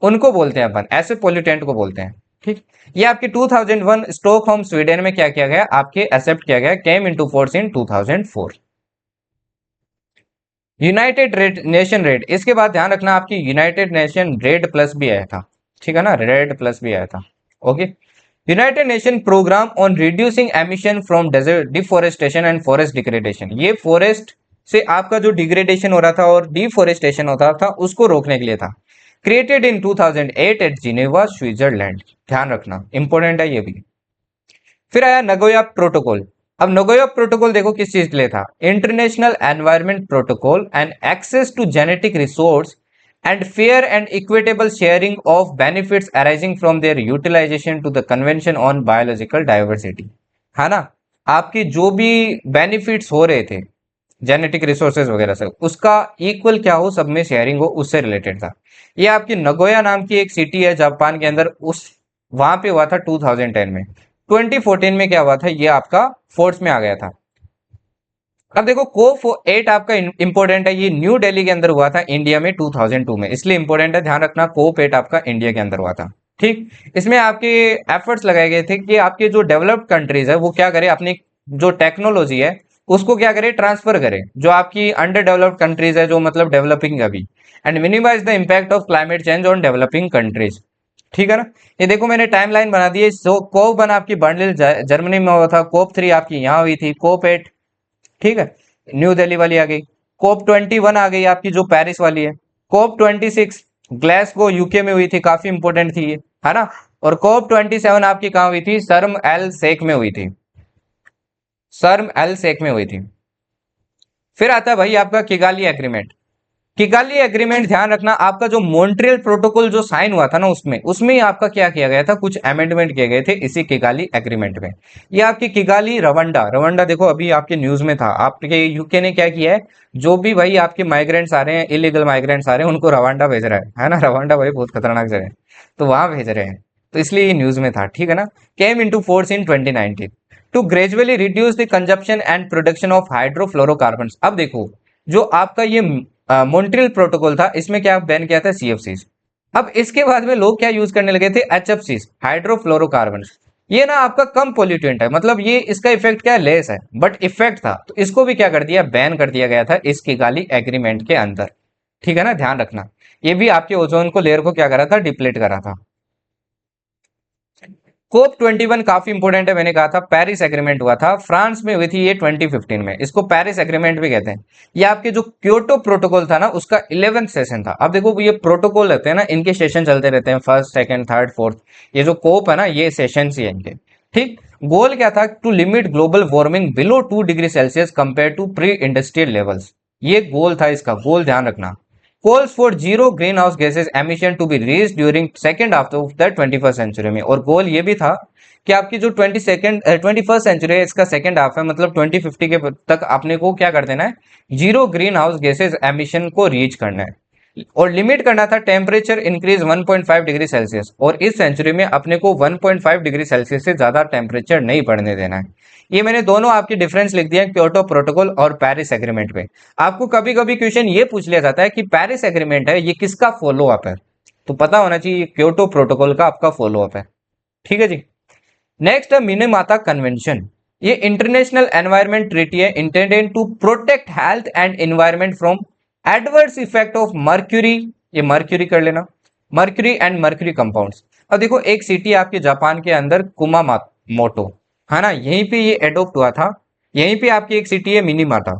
[SPEAKER 1] उनको बोलते हैं अपन, ऐसे पोल्यूटेंट को बोलते हैं। ठीक। ये आपके 2001 स्टॉकहोम स्वीडन में क्या किया गया, आपके एक्सेप्ट किया गया, केम into force in 2004। United red nation red, इसके बाद ध्यान रखना आपकी यूनाइटेड नेशन रेड प्लस भी आया था, ठीक है ना, रेड प्लस भी आया था। Okay. United nation programme on reducing emission from desert deforestation and forest degradation, ये फॉरेस्ट से आपका जो डिग्रेडेशन हो रहा था और डिफोरेस्टेशन होता था उसको रोकने के लिए था। Created in 2008 at Geneva Switzerland, ध्यान रखना इंपॉर्टेंट है ये भी। फिर आया नगोया प्रोटोकॉल। अब नगोया प्रोटोकॉल देखो किस चीज के लिए था, international environment protocol and access to genetic resource and fair and equitable sharing of benefits arising from their utilisation to the convention on biological diversity, है ना, आपकी जो भी बेनिफिट्स हो रहे थे जेनेटिक रिसोर्सेज वगैरह से, उसका इक्वल क्या हो, सब में शेयरिंग हो, उससे रिलेटेड था। ये आपकी नगोया नाम की एक सिटी है जापान के अंदर, उस वहां पे हुआ था 2010 में। 2014 में क्या हुआ था, ये आपका फोर्स में आ गया था। अब देखो कोप 8 आपका इंपॉर्टेंट है, ये न्यू दिल्ली के अंदर हुआ था इंडिया में 2002 में, इसलिए इंपॉर्टेंट है, ध्यान रखना, कोप 8 आपका इंडिया के अंदर हुआ था। ठीक। इसमें आपके एफर्ट्स लगाए गए थे कि आपके जो डेवलप्ड कंट्रीज है वो क्या करे, अपनी जो टेक्नोलॉजी है उसको क्या करे, ट्रांसफर करे, जो आपकी अंडर डेवलप्ड कंट्रीज है, जो मतलब डेवलपिंग अभी, and minimise the impact of climate change on developing countries. ठीक है ना। ये देखो मैंने टाइमलाइन बना दी है, सो कोप 1 आपकी बर्लिन जर्मनी में हुआ था, कोप 3 आपकी यहाँ हुई थी, कोप 8, ठीक है, न्यू दिल्ली वाली आ गई। कोप 21 आ गई आपकी जो पेरिस वाली है। कोप 26 ग्लासगो यूके में हुई थी, काफी इंपोर्टेंट थी ये, है ना। और कोप 27 आपकी कहाँ हुई थी, शर्म एल शेख में हुई थी, शर्म एल शेख में हुई थी। फिर आता है भाई आपका किगाली एग्रीमेंट। किगाली एग्रीमेंट ध्यान रखना, आपका जो मॉन्ट्रियल प्रोटोकॉल जो साइन हुआ था ना, उसमें ही आपका क्या किया गया था, कुछ अमेंडमेंट किए गए थे इसी किगाली एग्रीमेंट में। ये आपकी किगाली रवंडा, रवंडा देखो अभी आपके न्यूज में था, आपके यूके ने क्या किया है, जो भी भाई आपके माइग्रेंट्स आ रहे हैं, इलीगल माइग्रेंट्स आ रहे हैं, उनको रवांडा भेज रहा है ना, रवांडा भाई बहुत खतरनाक जगह है, तो वहां भेज रहे हैं, तो इसलिए ये न्यूज में था, ठीक है ना। Came into force in 2019 to gradually reduce the consumption and production of hydrofluorocarbons. अब देखो जो आपका ये मॉन्ट्रियल प्रोटोकॉल था, इसमें क्या बैन किया था, CFCs। अब इसके बाद में लोग क्या यूज करने लगे थे, HFCs, हाइड्रोफ्लोरोकार्बन। ये ना आपका कम पोल्यूटेंट है, मतलब ये इसका इफेक्ट क्या है, लेस है, बट इफेक्ट था, तो इसको भी क्या कर दिया, बैन कर दिया गया था इस किगाली एग्रीमेंट के अंदर, ठीक है ना, ध्यान रखना। ये भी आपके ओजोन को लेयर को क्या करा था, डिप्लीट करा था। कोप 21 काफी इंपोर्टेंट है, मैंने कहा था, पेरिस एग्रीमेंट हुआ था, फ्रांस में हुई थी ये 2015 में, इसको पेरिस एग्रीमेंट भी कहते हैं। ये आपके जो क्योटो प्रोटोकॉल था ना, उसका 11th सेशन था। अब देखो ये प्रोटोकॉल रहते हैं ना, इनके सेशन चलते रहते हैं, फर्स्ट सेकंड थर्ड फोर्थ, ये जो कोप है ना, ये सेशन ही है इनके। ठीक। गोल क्या था, to limit global warming below 2 degree celsius compare to pre industrial levels, ये गोल था, इसका गोल ध्यान रखना। calls for zero greenhouse gases emission to be reached during second half of the 21st century में, और गोल ये भी था कि आपकी जो 21st सेंचुरी है, इसका सेकंड हाफ है, मतलब 2050 के तक आपने को क्या कर देना है, zero green house gases emission को रीच करना है। और लिमिट करना था टेम्परेचर इंक्रीज 1.5 डिग्री सेल्सियस, और इस सेंचुरी में अपने को 1.5 डिग्री सेल्सियस से ज्यादा टेम्परेचर नहीं बढ़ने देना है। ये मैंने दोनों आपकी डिफरेंस लिख दिया क्योटो प्रोटोकॉल और पेरिस एग्रीमेंट में। आपको कभी कभी क्वेश्चन ये पूछ लिया जाता है कि पेरिस एग्रीमेंट है ये किसका फॉलो अप है, तो पता होना चाहिए क्योटो प्रोटोकॉल का आपका फॉलो अप है। ठीक है जी। नेक्स्ट है मिनीमाता कन्वेंशन। ये इंटरनेशनल एनवायरमेंट ट्रीटी है intended to protect health and environment from adverse effect of mercury, ये मर्क्यूरी कर लेना, मर्क्यूरी एंड मर्क्यूरी कंपाउंड्स। अब देखो एक सिटी आपके जापान के अंदर कुमामोटो, है ना, यहीं पे ये एडोप्ट हुआ था। यहीं पे आपकी एक सिटी है मिनीमाटा,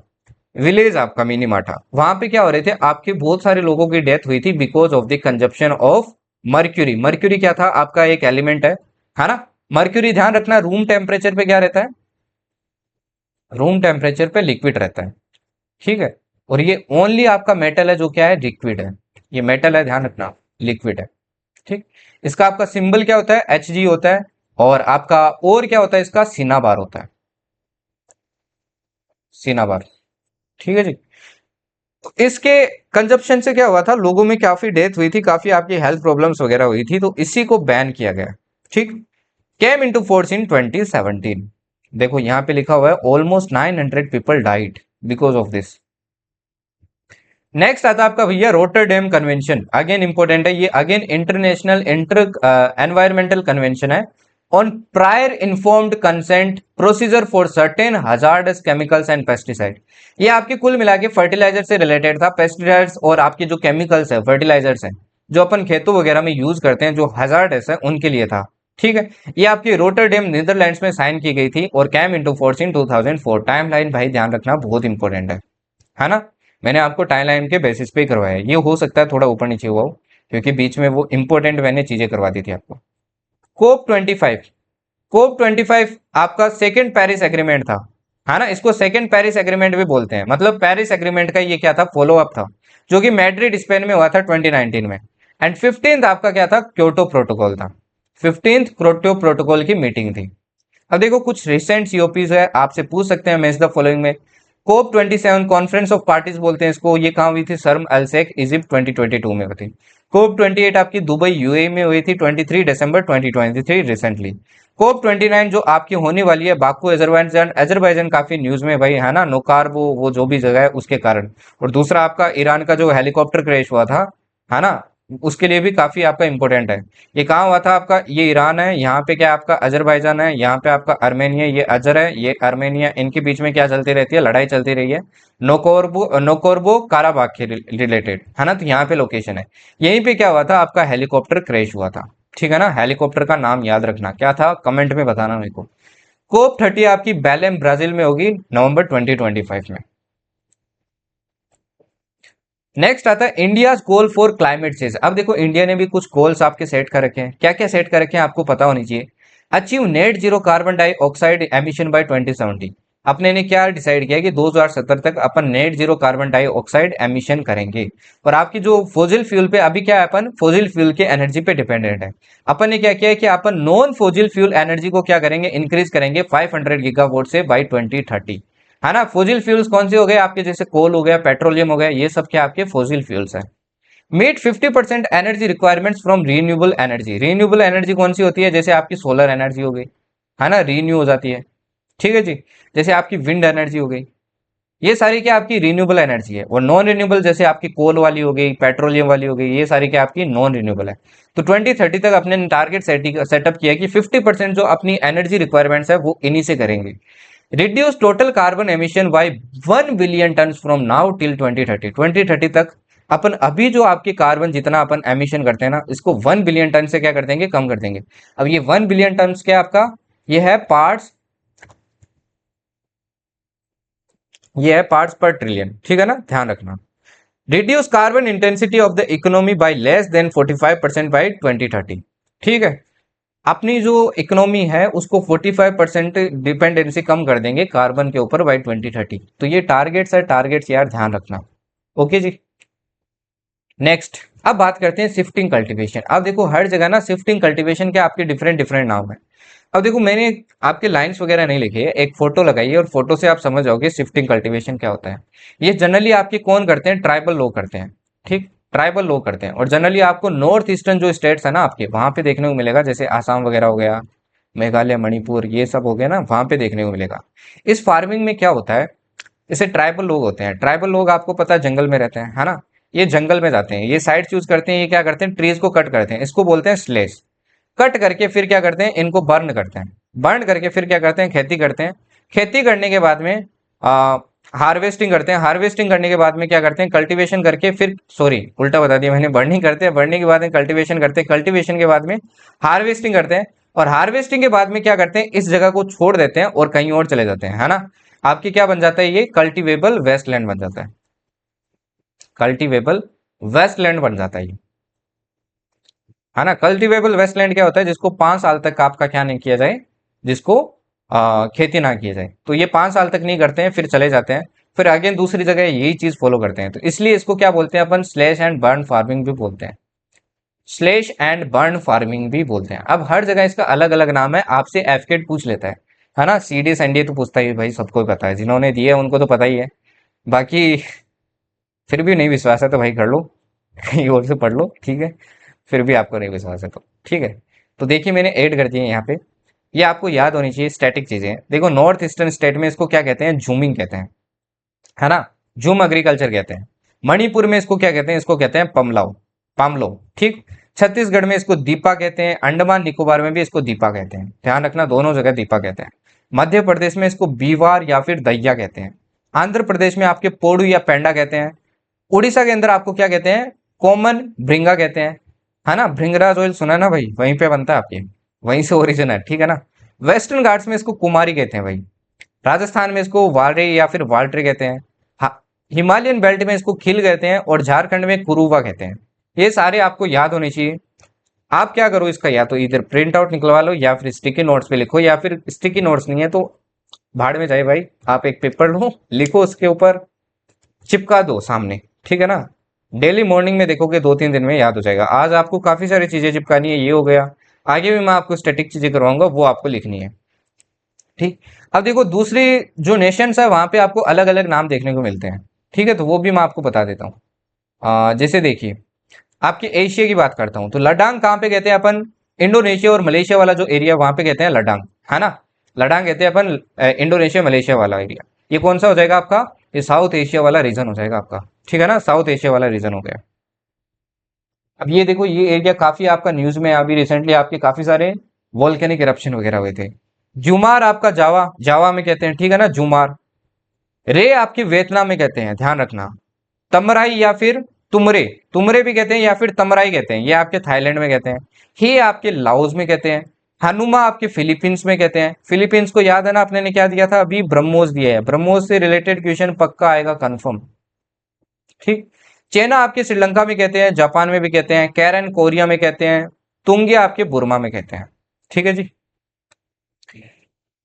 [SPEAKER 1] विलेज आपका मिनीमाटा। वहां पे क्या हो रहे थे, आपके बहुत सारे लोगों की डेथ हुई थी because of the consumption of mercury. Mercury क्या था, आपका एक एलिमेंट है ना। मर्क्यूरी ध्यान रखना रूम टेम्परेचर पे क्या रहता है, रूम टेम्परेचर पे लिक्विड रहता है। ठीक है, और ये ओनली आपका मेटल है जो क्या है, लिक्विड है। ये मेटल है, ध्यान रखना, लिक्विड है। ठीक, इसका आपका सिंबल क्या होता है, Hg होता है, और आपका और क्या होता है, इसका सिनाबार होता है, सिनाबार। ठीक है जी। तो इसके कंजप्शन से क्या हुआ था, लोगों में काफी डेथ हुई थी, काफी आपकी हेल्थ प्रॉब्लम्स वगैरह हुई थी, तो इसी को बैन किया गया। ठीक, केम इनटू फोर्स इन 2017। देखो यहां पे लिखा हुआ है almost 900 people died because of this. Next आता है आपका भैया रोटरडेम कन्वेंशन, अगेन इंपॉर्टेंट है ये, again international inter environmental convention है on prior informed consent procedure for certain hazardous chemicals and pesticide. ये आपके कुल मिला के फर्टिलाइजर से रिलेटेड था, पेस्टिसाइड्स और आपके जो केमिकल्स है, फर्टिलाइजर्स हैं जो अपन खेतों वगैरह में यूज करते हैं, जो हजार्डस है उनके लिए था। ठीक है, ये आपकी रोटरडेम नीदरलैंड्स में साइन की गई थी और came into force in 2004। Timeline भाई ध्यान रखना बहुत इंपॉर्टेंट है ना। मैंने आपको टाइमलाइन के बेसिस पे ही करवाया है, ये हो सकता है थोड़ा ऊपर नीचे हुआ हो क्योंकि बीच में वो इंपॉर्टेंट मैंने चीजें करवा दी थी आपको। कोप 25, कोप 25 आपका सेकंड पेरिस एग्रीमेंट था, है ना। इसको सेकंड पेरिस एग्रीमेंट भी बोलते हैं, मतलब पेरिस एग्रीमेंट का ये क्या था, फॉलो अप था, जो कि मैड्रिड स्पेन में हुआ था 2019 में। एंड 15th आपका क्या था, क्योटो प्रोटोकॉल था। 15th क्योटो प्रोटोकॉल की मीटिंग थी। अब देखो कुछ रिसेंट सीओपीज है, आपसे पूछ सकते हैं मैच द फॉलोइंग में। कोप 27 कॉन्फ्रेंस ऑफ पार्टीज बोलते हैं इसको, ये कहाँ हुई थी, शर्म एल शेख इजिप्ट 2022 में हुई थी। कोप 28 आपकी दुबई यूएई में हुई थी 23 दिसंबर 2023 रिसेंटली। कोप 29 जो आपकी होने वाली है बाकू अजरबैजान, अजरबैजान काफी न्यूज में भाई, है ना, नोकार वो जो भी जगह है उसके कारण। और दूसरा आपका ईरान का जो हेलीकॉप्टर क्रैश हुआ था, है ना, उसके लिए भी काफी आपका इंपॉर्टेंट है। ये कहाँ हुआ था आपका, ये ईरान है, यहाँ पे क्या आपका अजरबैजान है, यहाँ पे आपका अर्मेनिया, ये अजर है, ये अर्मेनिया, इनके बीच में क्या चलती रहती है, लड़ाई चलती रही है, नोकोर्बो काराबाग के रिलेटेड, है ना। तो यहाँ पे लोकेशन है, यहीं पे क्या हुआ था, आपका हेलीकॉप्टर क्रैश हुआ था। ठीक है ना, हेलीकॉप्टर का नाम याद रखना क्या था, कमेंट में बताना मेरे को। कोप 30 आपकी बेलेम ब्राजील में होगी नवंबर 2025 में। नेक्स्ट आता है India goal for climate change. अब देखो इंडिया ने भी कुछ गोल्स आपके सेट कर रखे हैं, क्या क्या सेट कर रखे हैं आपको पता होनी चाहिए। Achieve net zero carbon dioxide emission by 2070। अपने ने क्या डिसाइड किया कि 2070 तक अपन net zero carbon dioxide emission करेंगे। और आपकी जो फोजिल फ्यूल पे अभी क्या है, अपन फोजिल फ्यूल के एनर्जी पे डिपेंडेंट है। अपन ने क्या किया है कि अपन नॉन फोजिल फ्यूल एनर्जी को क्या करेंगे, इंक्रीज करेंगे 500 गीगावाट से बाय 2030, है ना। फोजिल फ्यूल्स कौन से हो गए आपके, जैसे कोल हो गया, पेट्रोलियम हो गया, ये सब क्या आपके फोजिल फ्यूल्स है। Meet 50% energy requirements from renewable energy. Renewable energy कौन सी होती है, जैसे आपकी सोलर एनर्जी हो गई, है ना, रीन्यू हो जाती है। ठीक है जी, जैसे आपकी विंड एनर्जी हो गई, ये सारी क्या आपकी रीन्यूएबल एनर्जी है। और नॉन रिन्यूएबल जैसे आपकी कोल वाली हो गई, पेट्रोलियम वाली हो गई, ये सारी क्या आपकी नॉन रिन्यूएबल है। तो 2030 तक अपने टारगेट सेटअप किया कि 50% जो अपनी एनर्जी रिक्वायरमेंट्स है वो इन्हीं से करेंगे। Reduce total carbon emission by 1 billion ton from now till 2030। 2030 तक अपन अभी जो आपके कार्बन जितना अपन एमिशन करते हैं ना, इसको 1 बिलियन टन से क्या कर देंगे, कम कर देंगे। अब ये 1 बिलियन टन क्या आपका, ये है पार्ट्स, ये है पार्ट्स पर ट्रिलियन। ठीक है ना, ध्यान रखना। Reduce carbon intensity of the economy by less than 45% by 2030। ठीक है, अपनी जो इकोनॉमी है उसको 45% डिपेंडेंसी कम कर देंगे कार्बन के ऊपर बाय 2030। तो ये टारगेट्स है, टारगेट्स यार ध्यान रखना। ओके जी। नेक्स्ट अब बात करते हैं शिफ्टिंग कल्टीवेशन। अब देखो हर जगह ना शिफ्टिंग कल्टीवेशन के आपके डिफरेंट डिफरेंट नाम है। अब देखो मैंने आपके लाइंस वगैरह नहीं लिखे है, एक फोटो लगाई है और फोटो से आप समझ जाओगे शिफ्टिंग कल्टीवेशन क्या होता है। ये जनरली आपके कौन करते हैं, ट्राइबल लोग करते हैं। ठीक, ट्राइबल लोग करते हैं। और जनरली आपको नॉर्थ ईस्टर्न जो स्टेट्स है ना आपके, वहां पे देखने को मिलेगा, जैसे आसाम वगैरह हो गया, मेघालय, मणिपुर, ये सब हो गया ना, वहां पे देखने को मिलेगा। इस फार्मिंग में क्या होता है, जैसे ट्राइबल लोग होते हैं, ट्राइबल लोग आपको पता है जंगल में रहते हैं, है ना। ये जंगल में जाते हैं, ये साइड चूज करते हैं, ये क्या करते हैं, ट्रीज को कट करते हैं, इसको बोलते हैं स्लेश। कट करके फिर क्या करते हैं, इनको बर्न करते हैं, बर्न करके फिर क्या करते हैं, खेती करते हैं। खेती करने के बाद में हार्वेस्टिंग करते हैं, हार्वेस्टिंग करने के बाद में क्या करते हैं, कल्टीवेशन करके, फिर सॉरी उल्टा बता दिया मैंने, बर्निंग करते हैं, बर्निंग के बाद में कल्टीवेशन करते हैं, कल्टीवेशन के बाद में हार्वेस्टिंग करते हैं, और हार्वेस्टिंग के बाद में क्या करते हैं, इस जगह को छोड़ देते हैं और कहीं और चले जाते हैं, है ना। आपकी क्या बन जाता है, ये कल्टीवेबल वेस्टलैंड बन जाता है, कल्टीवेबल वेस्टलैंड बन जाता है ये, है ना। कल्टीवेबल वेस्टलैंड क्या होता है, जिसको 5 साल तक आपका क्या नहीं किया जाए, जिसको खेती ना किया जाए, तो ये 5 साल तक नहीं करते हैं, फिर चले जाते हैं, फिर अगेन दूसरी जगह यही चीज फॉलो करते हैं। तो इसलिए इसको क्या बोलते हैं अपन, स्लेश एंड बर्न फार्मिंग भी बोलते हैं, स्लेश एंड बर्न फार्मिंग भी बोलते हैं। अब हर जगह इसका अलग अलग नाम है, आपसे एफकेट पूछ लेता है ना, सीडीएस एनडीए तो पूछता ही है भाई, सबको ही पता है, जिन्होंने दिए उनको तो पता ही है। बाकी फिर भी नहीं विश्वास है तो भाई कर लो, कहीं और से पढ़ लो, ठीक है। फिर भी आपको नहीं विश्वास है तो ठीक है। तो देखिए मैंने ऐड कर दिए यहाँ पे, ये आपको याद होनी चाहिए, स्टैटिक चीजें। देखो नॉर्थ ईस्टर्न स्टेट में इसको क्या कहते हैं, जूमिंग कहते हैं, है ना, जूम एग्रीकल्चर कहते हैं। मणिपुर में इसको क्या कहते हैं, इसको कहते हैं पमलाओ, पामलो, ठीक। छत्तीसगढ़ में इसको दीपा कहते हैं, अंडमान निकोबार में भी इसको दीपा कहते हैं, ध्यान रखना दोनों जगह दीपा कहते हैं। मध्य प्रदेश में इसको बीवार या फिर दैया कहते हैं। आंध्र प्रदेश में आपके पोड़ू या पेंडा कहते हैं। उड़ीसा के अंदर आपको क्या कहते हैं, कॉमन भृंगा कहते हैं, है ना। भृंगराज ऑयल सुना है ना भाई, वहीं पे बनता है आपके, वहीं से ओरिजिन है, ठीक है ना। वेस्टर्न घाट्स में इसको कुमारी कहते हैं भाई। राजस्थान में इसको वालरे या फिर वाल्ट्रे कहते हैं। हिमालयन बेल्ट में इसको खिल कहते हैं, और झारखंड में कुरुवा कहते हैं। ये सारे आपको याद होने चाहिए। आप क्या करो इसका, या तो इधर प्रिंट आउट निकलवा लो या फिर स्टिकी नोट्स पे लिखो, या फिर स्टिकी नोट्स नहीं है तो भाड़ में जाए भाई, आप एक पेपर लो, लिखो, उसके ऊपर चिपका दो सामने, ठीक है ना। डेली मॉर्निंग में देखोगे 2-3 दिन में याद हो जाएगा। आज आपको काफी सारी चीजें चिपकानी है, ये हो गया, आगे भी मैं आपको स्टैटिक चीजें करवाऊंगा, वो आपको लिखनी है, ठीक। अब देखो दूसरी जो नेशंस है वहां पे आपको अलग अलग नाम देखने को मिलते हैं, ठीक है, तो वो भी मैं आपको बता देता हूँ। जैसे देखिए, आपके एशिया की बात करता हूँ, तो लडांग कहाँ पे कहते हैं अपन, इंडोनेशिया और मलेशिया वाला जो एरिया वहां पे कहते हैं लडांग, है ना। लडांग कहते हैं अपन इंडोनेशिया मलेशिया वाला एरिया। ये कौन सा हो जाएगा आपका, ये साउथ एशिया वाला रीजन हो जाएगा आपका, ठीक है ना, साउथ एशिया वाला रीजन हो गया। अब ये देखो, ये एरिया काफी आपका न्यूज में अभी रिसेंटली आपके काफी सारे वोल्केनिक इरप्शन वगैरह हुए थे। जुमार आपका जावा, जावा में कहते हैं, ठीक है ना, जुमार। रे आपके वियतनाम में कहते हैं, ध्यान रखना। तमराई या फिर तुमरे, तुमरे भी कहते हैं या फिर तमराई कहते हैं, ये आपके थाईलैंड में कहते हैं। हे आपके लाओस में कहते हैं। हनुमा आपके फिलीपींस में कहते हैं। फिलीपींस को याद है ना, आपने ने क्या दिया था अभी, ब्रह्मोस दिया है, ब्रह्मोस से रिलेटेड क्वेश्चन पक्का आएगा कंफर्म, ठीक। चेना आपके श्रीलंका में कहते हैं, जापान में भी कहते हैं, कैरन कोरिया में कहते हैं, तुंगे आपके बुर्मा में कहते हैं, ठीक है जी।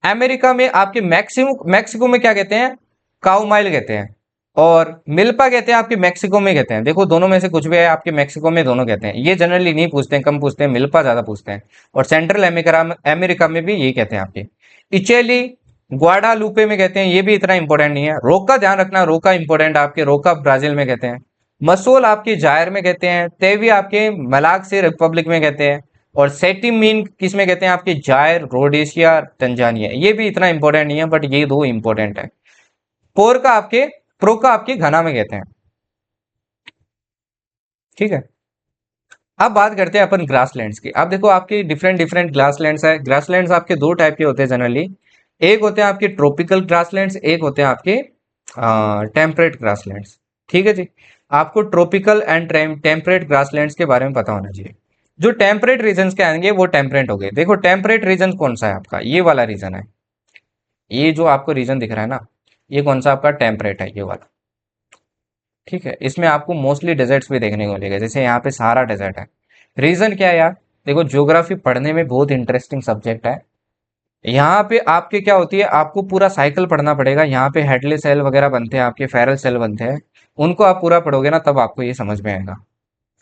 [SPEAKER 1] अमेरिका में आपके मैक्सिको, मैक्सिको में क्या कहते हैं, काउमाइल कहते हैं। और मिल्पा कहते हैं आपके मैक्सिको में कहते हैं। देखो दोनों में से कुछ भी है, आपके मैक्सिको में दोनों कहते हैं। ये जनरली नहीं पूछते हैं, कम पूछते हैं, मिल्पा ज्यादा पूछते हैं। और सेंट्रल अमेरिका अमेरिका में भी यही कहते हैं आपके। इचेली ग्वाडालुपे में कहते हैं, ये भी इतना इंपॉर्टेंट नहीं है। रोका ध्यान रखना, रोका इंपॉर्टेंट, आपके रोका ब्राजील में कहते हैं। मसूल आपके जायर में कहते हैं। तेवी आपके मलाक्सी रिपब्लिक में कहते हैं। और सेटिमीन किस में कहते हैं, आपके जायर, रोडेशिया, तंजानिया। ये भी इतना इंपॉर्टेंट नहीं है, बट ये दो इंपॉर्टेंट है। पोरका आपके, प्रोका आपके घना में कहते हैं, ठीक है। अब बात करते हैं अपन ग्रासलैंड्स की। अब देखो आपके डिफरेंट डिफरेंट ग्रासलैंड्स है। ग्रासलैंड्स आपके दो टाइप के होते हैं जनरली। एक होते हैं आपके ट्रॉपिकल ग्रासलैंड्स, एक होते हैं आपके टेम्परेट ग्रासलैंड्स, ठीक है जी। आपको ट्रॉपिकल एंड टेम्परेट ग्रासलैंड्स के बारे में पता होना चाहिए। जो टेम्परेट रीजन के आएंगे वो टेम्परेट हो गए। देखो टेम्परेट रीजन कौन सा है आपका, ये वाला रीजन है। ये जो आपको रीजन दिख रहा है ना, ये कौन सा आपका टेम्परेट है, ये वाला, ठीक है। इसमें आपको मोस्टली डेजर्ट्स भी देखने को मिलेगा, जैसे यहाँ पे सारा डेजर्ट है। रीजन क्या है यार, देखो ज्योग्राफी पढ़ने में बहुत इंटरेस्टिंग सब्जेक्ट है। यहाँ पे आपके क्या होती है, आपको पूरा साइकिल पढ़ना पड़ेगा। यहाँ पे हेडली सेल वगैरह बनते हैं, आपके फेरल सेल बनते हैं। उनको आप पूरा पढ़ोगे ना, तब आपको ये समझ में आएगा,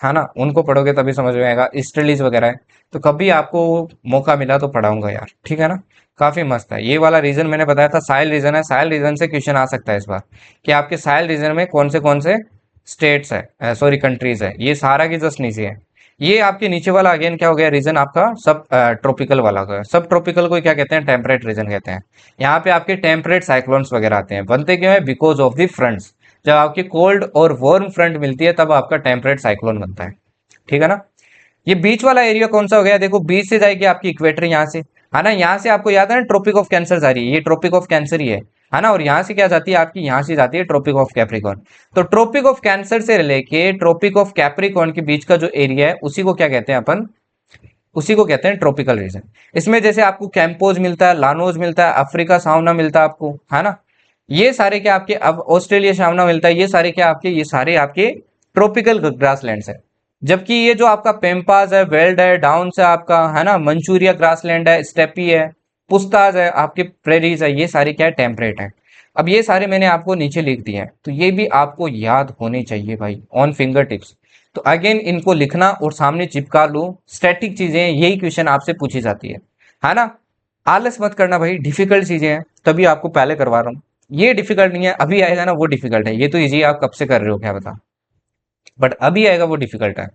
[SPEAKER 1] है ना। उनको पढ़ोगे तभी समझ में आएगा। स्टडीज वगैरह है, तो कभी आपको मौका मिला तो पढ़ाऊंगा यार, ठीक है ना। काफी मस्त है ये वाला रीजन, मैंने बताया था साइल रीजन है। साइल रीजन से क्वेश्चन आ सकता है इस बार, कि आपके साइल रीजन में कौन से स्टेट्स है, सॉरी कंट्रीज है, ये सहारा के जस्ट नीचे है। ये आपके नीचे वाला अगेन क्या हो गया, रीजन आपका सब ट्रॉपिकल वाला हो गया। सब ट्रॉपिकल को क्या कहते हैं, टेम्परेट रीजन कहते हैं। यहाँ पे आपके टेम्परेट साइक्लोन्स वगैरह आते हैं, बनते क्यों है, बिकॉज ऑफ द फ्रंट्स। जब आपकी कोल्ड और वार्म फ्रंट मिलती है तब आपका टेम्परेट साइक्लोन बनता है, ठीक है ना। ये बीच वाला एरिया कौन सा हो गया, देखो बीच से जाएगी आपकी इक्वेटर यहाँ से, है ना। यहाँ से आपको याद है ना ट्रॉपिक ऑफ कैंसर जा रही है, ये ट्रॉपिक ऑफ कैंसर ही है ना। और यहाँ से क्या जाती है आपकी, यहाँ से जाती है ट्रॉपिक ऑफ कैप्रिकॉर्न। तो ट्रॉपिक ऑफ कैंसर से लेके ट्रॉपिक ऑफ कैप्रिकॉर्न के बीच का जो एरिया है उसी को क्या कहते हैं अपन, उसी को कहते हैं ट्रॉपिकल रीजन। इसमें जैसे आपको कैंपोज मिलता है, लानोज मिलता है, अफ्रीका सावना मिलता है आपको, है ना। ये सारे क्या आपके, अब ऑस्ट्रेलिया सावना मिलता है, ये सारे क्या आपके, ये सारे आपके ट्रॉपिकल ग्रासलैंड्स है। जबकि ये जो आपका पेम्पाज है, वेल्ड है, डाउन्स है आपका, है ना, मंचूरिया ग्रासलैंड है, स्टेपी है, पुस्ताज है, आपके प्रेरीज है, ये सारे क्या है, टेम्परेट है। अब ये सारे मैंने आपको नीचे लिख दिए हैं, तो ये भी आपको याद होने चाहिए भाई, ऑन फिंगर टिप्स। तो अगेन इनको लिखना और सामने चिपका लो, स्टैटिक चीजें हैं, यही क्वेश्चन आपसे पूछी जाती है ना। आलस मत करना भाई, डिफिकल्ट चीजें हैं तभी आपको पहले करवा रहा हूँ। ये डिफिकल्ट नहीं है, अभी आएगा ना वो डिफिकल्ट है, ये तो इजी आप कब से कर रहे हो क्या बता, बट अभी आएगा वो डिफिकल्ट है।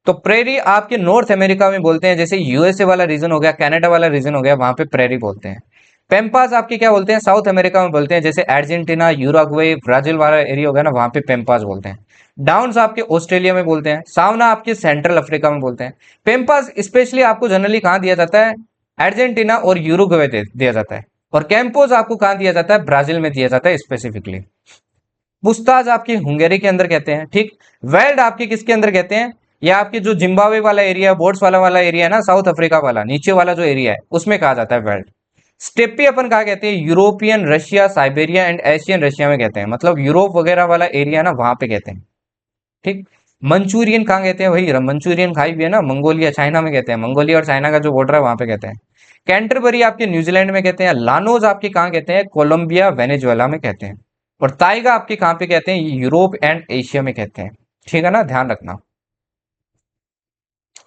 [SPEAKER 1] तो प्रेरी आपके नॉर्थ अमेरिका में बोलते हैं, जैसे यूएसए वाला रीजन हो गया, कनाडा वाला रीजन हो गया, वहां पे प्रेरी बोलते हैं। पेम्पास आपके क्या बोलते हैं, साउथ अमेरिका में बोलते हैं, जैसे अर्जेंटीना, यूरुग्वे, ब्राजील वाला एरिया हो गया ना, वहां पे पेम्पास बोलते हैं। डाउन्स आपके ऑस्ट्रेलिया में बोलते हैं, सावना आपके सेंट्रल अफ्रीका में बोलते हैं। पेम्पास स्पेशली आपको जनरली कहाँ दिया जाता है, अर्जेंटीना और यूरुग्वे दिया जाता है। और कैंपोज आपको कहाँ दिया जाता है, ब्राजील में दिया जाता है स्पेसिफिकली। पुस्ताज आपकी हंगेरी के अंदर कहते हैं, ठीक। वेल्ड आपके किसके अंदर कहते हैं, या आपके जो जिम्बाब्वे वाला एरिया, बोट्सवाना वाला एरिया है ना, साउथ अफ्रीका वाला नीचे वाला जो एरिया है उसमें कहा जाता है वेल्ड। स्टेपी अपन कहा कहते हैं, European Russia, Siberia and Asian Russia में कहते हैं, मतलब यूरोप वगैरह वाला एरिया ना वहां पे कहते हैं, ठीक। मंचूरियन कहाँ कहते हैं, वही मंचूरियन खाई भी है ना, मंगोलिया चाइना में कहते हैं, मंगोलिया और चाइना का जो बॉर्डर है वहां पे कहते हैं। कैंटरबरी आपके न्यूजीलैंड में कहते हैं, लानोज आपके कहाँ कहते हैं, कोलंबिया वेनेजुएला में कहते हैं। और ताइगा आपके कहाँ पे कहते हैं, यूरोप एंड एशिया में कहते हैं, ठीक है ना, ध्यान रखना।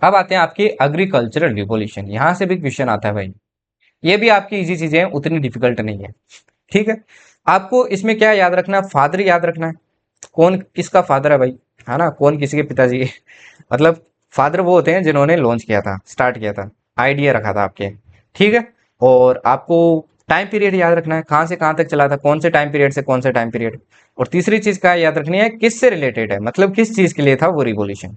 [SPEAKER 1] अब आते हैं आपके एग्रीकल्चरल रिवॉल्यूशन, यहां से भी क्वेश्चन आता है भाई। ये भी आपकी इजी चीजें हैं, उतनी डिफिकल्ट नहीं है, ठीक है। आपको इसमें क्या याद रखना है, फादर याद रखना है, कौन किसका फादर है भाई, है ना, कौन किसी के पिताजी है। मतलब फादर वो होते हैं जिन्होंने लॉन्च किया था, स्टार्ट किया था, आइडिया रखा था आपके, ठीक है। और आपको टाइम पीरियड याद रखना है, कहाँ से कहाँ तक चला था, कौन से टाइम पीरियड से कौन से टाइम पीरियड। और तीसरी चीज क्या याद रखनी है, किससे रिलेटेड है, मतलब किस चीज के लिए था वो रिवॉल्यूशन।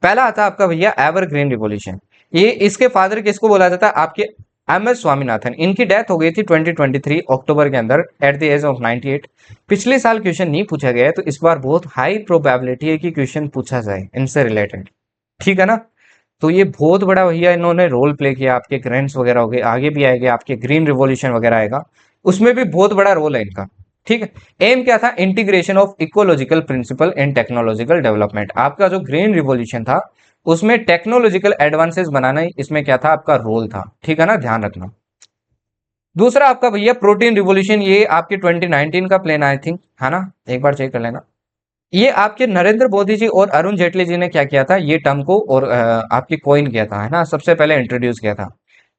[SPEAKER 1] पहला आता है आपका भैया एवरग्रीन रिवॉल्यूशन। ये इसके फादर किसको बोला जाता है, आपके एम एस स्वामीनाथन। इनकी डेथ हो गई थी 2023 अक्टूबर के अंदर एट द एज ऑफ 98। पिछले साल क्वेश्चन नहीं पूछा गया है, तो इस बार बहुत हाई प्रोबेबिलिटी है कि क्वेश्चन पूछा जाए इनसे रिलेटेड, ठीक है ना। तो ये बहुत बड़ा भैया इन्होंने रोल प्ले किया, आपके ग्रेन्स वगैरह हो गए, आगे भी आएगा आपके ग्रीन रिवॉल्यूशन वगैरह आएगा, उसमें भी बहुत बड़ा रोल है इनका, ठीक है। एम क्या था, integration of ecological principle and technological development. आपका जो ग्रीन रिवॉल्यूशन था उसमें टेक्नोलॉजिकल एडवांसेस बनाना ही इसमें क्या था, आपका रोल था, ठीक है ना, ध्यान रखना। दूसरा आपका भैया प्रोटीन रिवॉल्यूशन, ये आपके 2019 का प्लान आई थिंक, है ना, एक बार चेक कर लेना। ये आपके नरेंद्र मोदी जी और अरुण जेटली जी ने क्या किया था, ये टर्म को और आपकी कॉइन किया था, है ना, सबसे पहले इंट्रोड्यूस किया था।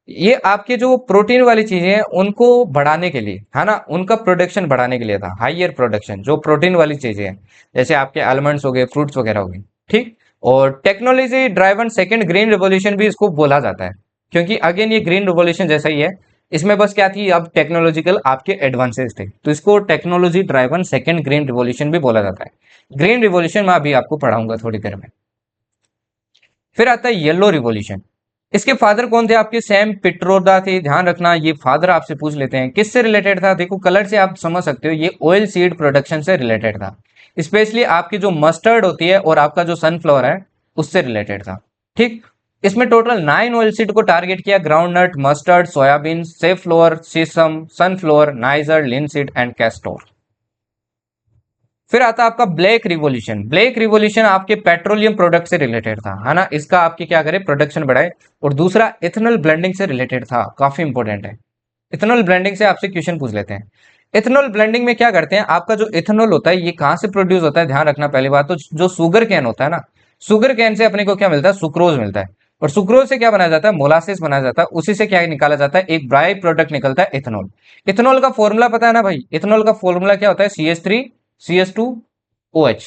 [SPEAKER 1] ये आपके जो प्रोटीन वाली चीजें हैं उनको बढ़ाने के लिए, है ना, उनका प्रोडक्शन बढ़ाने के लिए था, हाइयर प्रोडक्शन जो प्रोटीन वाली चीजें हैं, जैसे आपके आलमंड्स हो गए, फ्रूट्स वगैरह हो गए, ठीक। और technology driven second green revolution भी इसको बोला जाता है, क्योंकि अगेन ये ग्रीन रिवॉल्यूशन जैसा ही है, इसमें बस क्या थी, अब टेक्नोलॉजिकल आपके एडवांसेस थे, तो इसको technology driven second green revolution भी बोला जाता है। ग्रीन रिवॉल्यूशन मैं अभी आपको पढ़ाऊंगा थोड़ी देर में। फिर आता है येलो रिवॉल्यूशन। इसके फादर कौन थे, आपके सैम पिट्रोदा थे, ध्यान रखना, ये फादर आपसे पूछ लेते हैं। किससे रिलेटेड था, देखो कलर से आप समझ सकते हो, ये ऑयल सीड प्रोडक्शन से रिलेटेड था, स्पेशली आपकी जो मस्टर्ड होती है और आपका जो सनफ्लावर है उससे रिलेटेड था, ठीक। इसमें टोटल 9 ऑयल सीड को टारगेट किया, groundnut, mustard, soyabean, safflower, sesame, sunflower, niger, linseed and castor. फिर आता है आपका ब्लैक रिवॉल्यूशन। ब्लैक रिवॉल्यूशन आपके पेट्रोलियम प्रोडक्ट से रिलेटेड था, है ना, इसका आपके क्या करे, प्रोडक्शन बढ़ाए। और दूसरा इथेनॉल ब्लेंडिंग से रिलेटेड था, काफी इंपॉर्टेंट है। इथेनॉल ब्लेंडिंग से आपसे क्वेश्चन पूछ लेते हैं। इथेनॉल ब्लेंडिंग में क्या करते हैं, आपका जो इथेनॉल होता है ये कहां से प्रोड्यूस होता है, ध्यान रखना। पहली बात तो जो शुगर कैन होता है ना, शुगर कैन से अपने को क्या मिलता है, सुक्रोज मिलता है। और सुक्रोज से क्या बनाया जाता है, मोलासिस बनाया जाता है, उसी से क्या निकाला जाता है, एक बाई प्रोडक्ट निकलता है इथेनॉल। इथेनॉल का फॉर्मूला पता है ना भाई, इथेनॉल का फॉर्मूला क्या होता है, CH3 CH2 OH,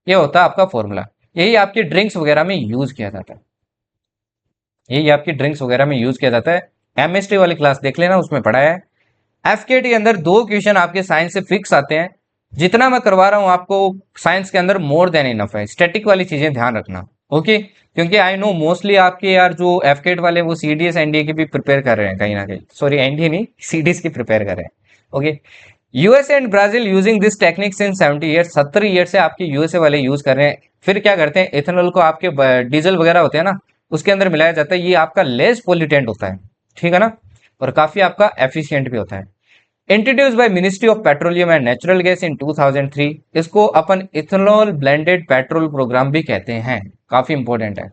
[SPEAKER 1] ये होता है आपका फॉर्मूला। यही आपकी ड्रिंक्स वगैरह में यूज किया जाता है, यही आपकी ड्रिंक्स वगैरह में यूज किया जाता है। केमिस्ट्री वाली क्लास देख लेना, उसमें पढ़ा है। एफकेटी के अंदर दो क्वेश्चन आपके साइंस से फिक्स आते हैं। जितना मैं करवा रहा हूं आपको साइंस के अंदर मोर देन इनफ है। स्टैटिक वाली चीजें ध्यान रखना, ओके। क्योंकि आई नो मोस्टली आपके यार जो एफकेट वाले वो सीडीएस एनडीए की भी प्रिपेयर कर रहे हैं कहीं ना कहीं, सॉरी एनडीए नहीं सीडीएस की प्रिपेयर कर रहे हैं, okay. USA and Brazil using this technique since 70 year, 70 year से आपके यूएसए वाले यूज कर रहे हैं। फिर क्या करते हैं, इथेनॉल को आपके डीजल वगैरह होते हैं ना उसके अंदर मिलाया जाता है। ये आपका लेस पोल्यूटेंट होता है, ठीक है ना, और काफी आपका एफिशिएंट भी होता है। Introduce by ministry of petroleum and natural gas in 2003, इसको अपन इथेनॉल ब्लेंडेड पेट्रोल प्रोग्राम भी कहते हैं, काफी इंपॉर्टेंट है।